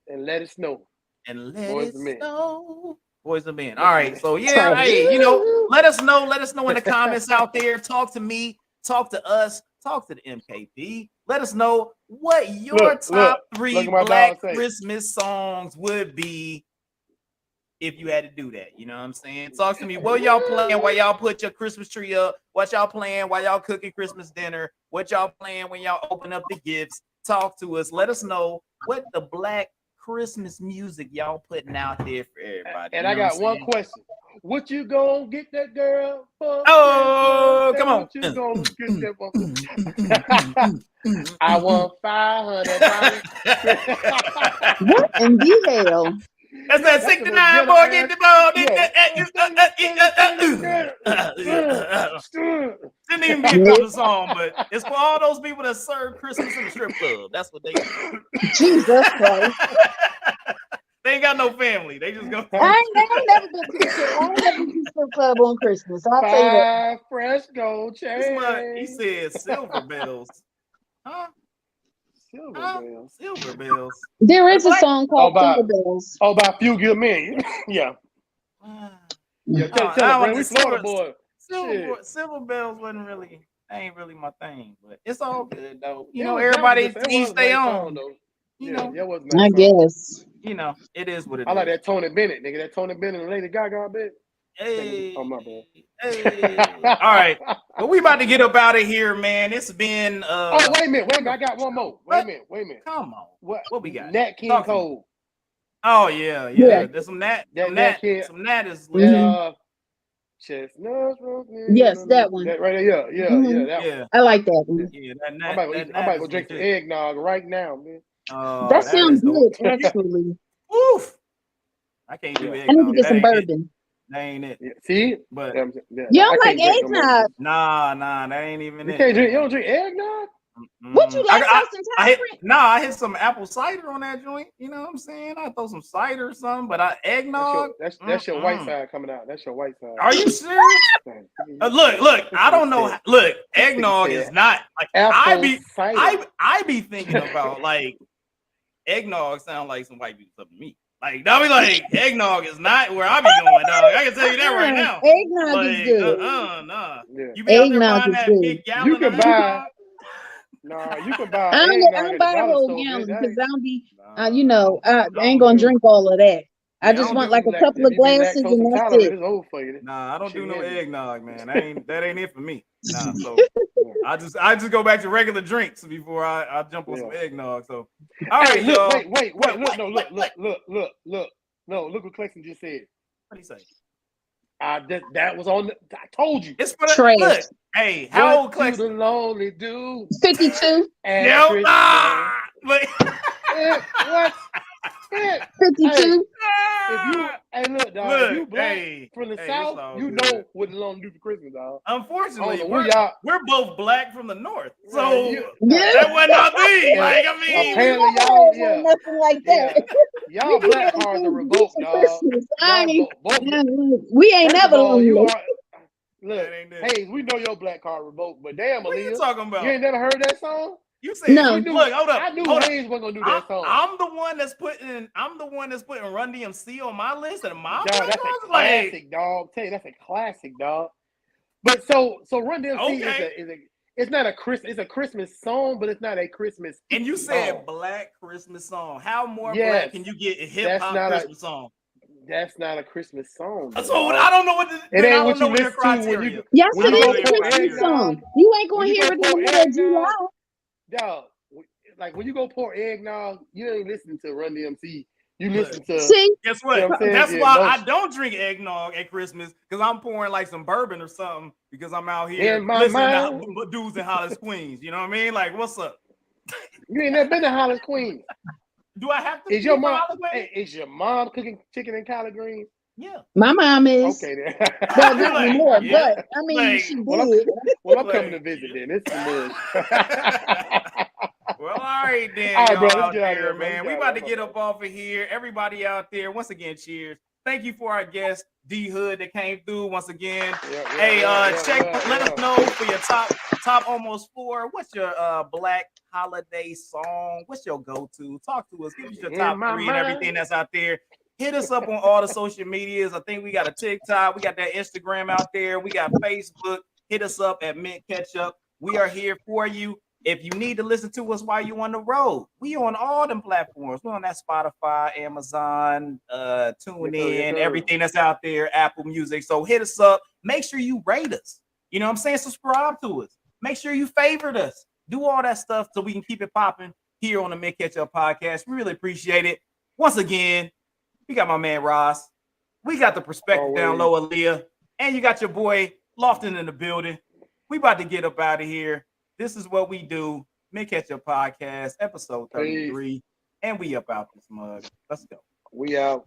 And Let It Snow. And Let Boys It and Men. Snow. Boys and Men. All right. So yeah, Trash. hey, let us know. Let us know in the comments out there. Talk to me. Talk to us. Talk to the MKB. Let us know what your top 3 Black Christmas songs would be if you had to do that. You know what I'm saying? Talk to me. What y'all playing while y'all put your Christmas tree up? What y'all playing while y'all cooking Christmas dinner? What y'all playing when y'all open up the gifts? Talk to us. Let us know what the Black Christmas music y'all putting out there for everybody. And I got one question. What you gonna get that girl for? Oh, come on. What you gonna get that for? I want $500. What in the hell? That's that 69 boy, get the ball. Didn't even be a Christmas song, but it's for all those people that serve Christmas in the strip club. That's what they do. Jesus Christ. They ain't got no family. They just go. I ain't never been to the strip club on Christmas. I'll tell you that. 5 fresh gold chains. He said silver bells. Huh? Silver bells. There is a song called Silver Bells. Oh, by Few Good Men. Yeah. Yeah, tell me, we Florida boy. Silver bells wasn't really, ain't really my thing, but it's all good though. Everybody teach their own. I guess. It is what it is. I like that Tony Bennett, nigga. That Tony Bennett and Lady Gaga bit. Hey. Oh, my bad. Hey. All right. Well, we about to get up out of here, man. It's been wait a minute. I got one more. Wait a minute. Come on. What we got? Nat King Cole. Oh yeah. There's some Nat. Some Nat is Chestnuts. Yes, that one. That right there. Yeah. I like that one. Yeah, I'm about to go drink some eggnog right now, man. That sounds good, actually. Oof. I can't do eggnog. I need to get some bourbon. That ain't it. Yeah, see? But you don't like eggnog? Nah, that ain't even it. You don't drink eggnog? What you like? I hit some apple cider on that joint. You know what I'm saying? I throw some cider or something, but eggnog. That's your white side coming out. That's your white side. Are you serious? Look. I don't know. Look, eggnog is not like I be thinking about like eggnog sound like some white people stuff to me. Like I'll be like eggnog is not where I be going, dog. I can tell you that right now. Eggnog is good. Nah. Yeah. You be out there buying that big gallon. You can buy. No, you can buy. I don't buy a whole gallon because I don't be. I ain't gonna drink all of that. I just want like a couple of glasses and that's it. Nah, I don't do no eggnog, man. That ain't it for me. Nah, so I just go back to regular drinks before I jump on some eggnog. So all right, y'all. Wait. Look. No, look what Clayton just said. What did he say? That was on. I told you. It's for the trash. Look, hey, how old Clayton? What do the lonely do? 52. What? 52. Look, dog. If you black from the South, you know what the lonely do for Christmas, dog. Unfortunately, we're both black from the North, so that wasn't our thing. Like I mean, apparently y'all, nothing like that. Y'all black cards are revoked, dog. We ain't never lonely. Look, hey, we know your black card revoked, but damn, what are you Aaliyah, talking about? You ain't never heard that song? You said no. Look, hold up. I knew Hayes wasn't gonna do that song. I'm the one that's putting Run DMC on my list and my dog, that's a classic, dog. Tell you that's a classic, dog. But so Run DMC is it's not a Christmas. It's a Christmas song, but it's not a Christmas. And you said black Christmas song. How more black can you get a hip hop Christmas song? That's not a Christmas song. So I don't know what it ain't what you listen to when you. Yes, it is a Christmas song. You ain't gonna hear it in the middle of July. Dog, like when you go pour eggnog, you ain't listening to Run DMC. You listen to. See, guess what? You know that's why I don't drink eggnog at Christmas because I'm pouring like some bourbon or something because I'm out here listening to dudes in Hollis, Queens. You know what I mean? Like, what's up? You ain't never been to Hollis, Queens. Do I have to? Is your mom? Collard greens? Hey, is your mom cooking chicken and collard greens? Yeah. My mom is. Okay then. Well, not Like, anymore, yeah. but I mean, Like, she well, did. Well, I'm coming to visit then. It's the Well, all right then, All right, y'all bro, let's out get out of there, here, bro. man. Let's We get about out to of get here. up off of here. Everybody out there, once again, cheers. Thank you for our guest, D Hood, that came through once again. Let us know for your top almost 4. What's your black holiday song? What's your go-to? Talk to us. Give us your top 3 and everything that's out there. Hit us up on all the social medias. I think we got a TikTok. We got that Instagram out there. We got Facebook. Hit us up at Mint Ketchup. We are here for you. If you need to listen to us while you're on the road, we on all them platforms. We're on that Spotify, Amazon, TuneIn, everything that's out there, Apple Music. So hit us up. Make sure you rate us. You know what I'm saying? Subscribe to us. Make sure you favorite us. Do all that stuff so we can keep it popping here on the Mint Ketchup podcast. We really appreciate it. Once again, we got my man Ross. We got the perspective down low, Aaliyah. And you got your boy Lofton in the building. We about to get up out of here. This is what we do. Mint Ketchup Podcast, episode 33. And we up out this mug. Let's go. We out.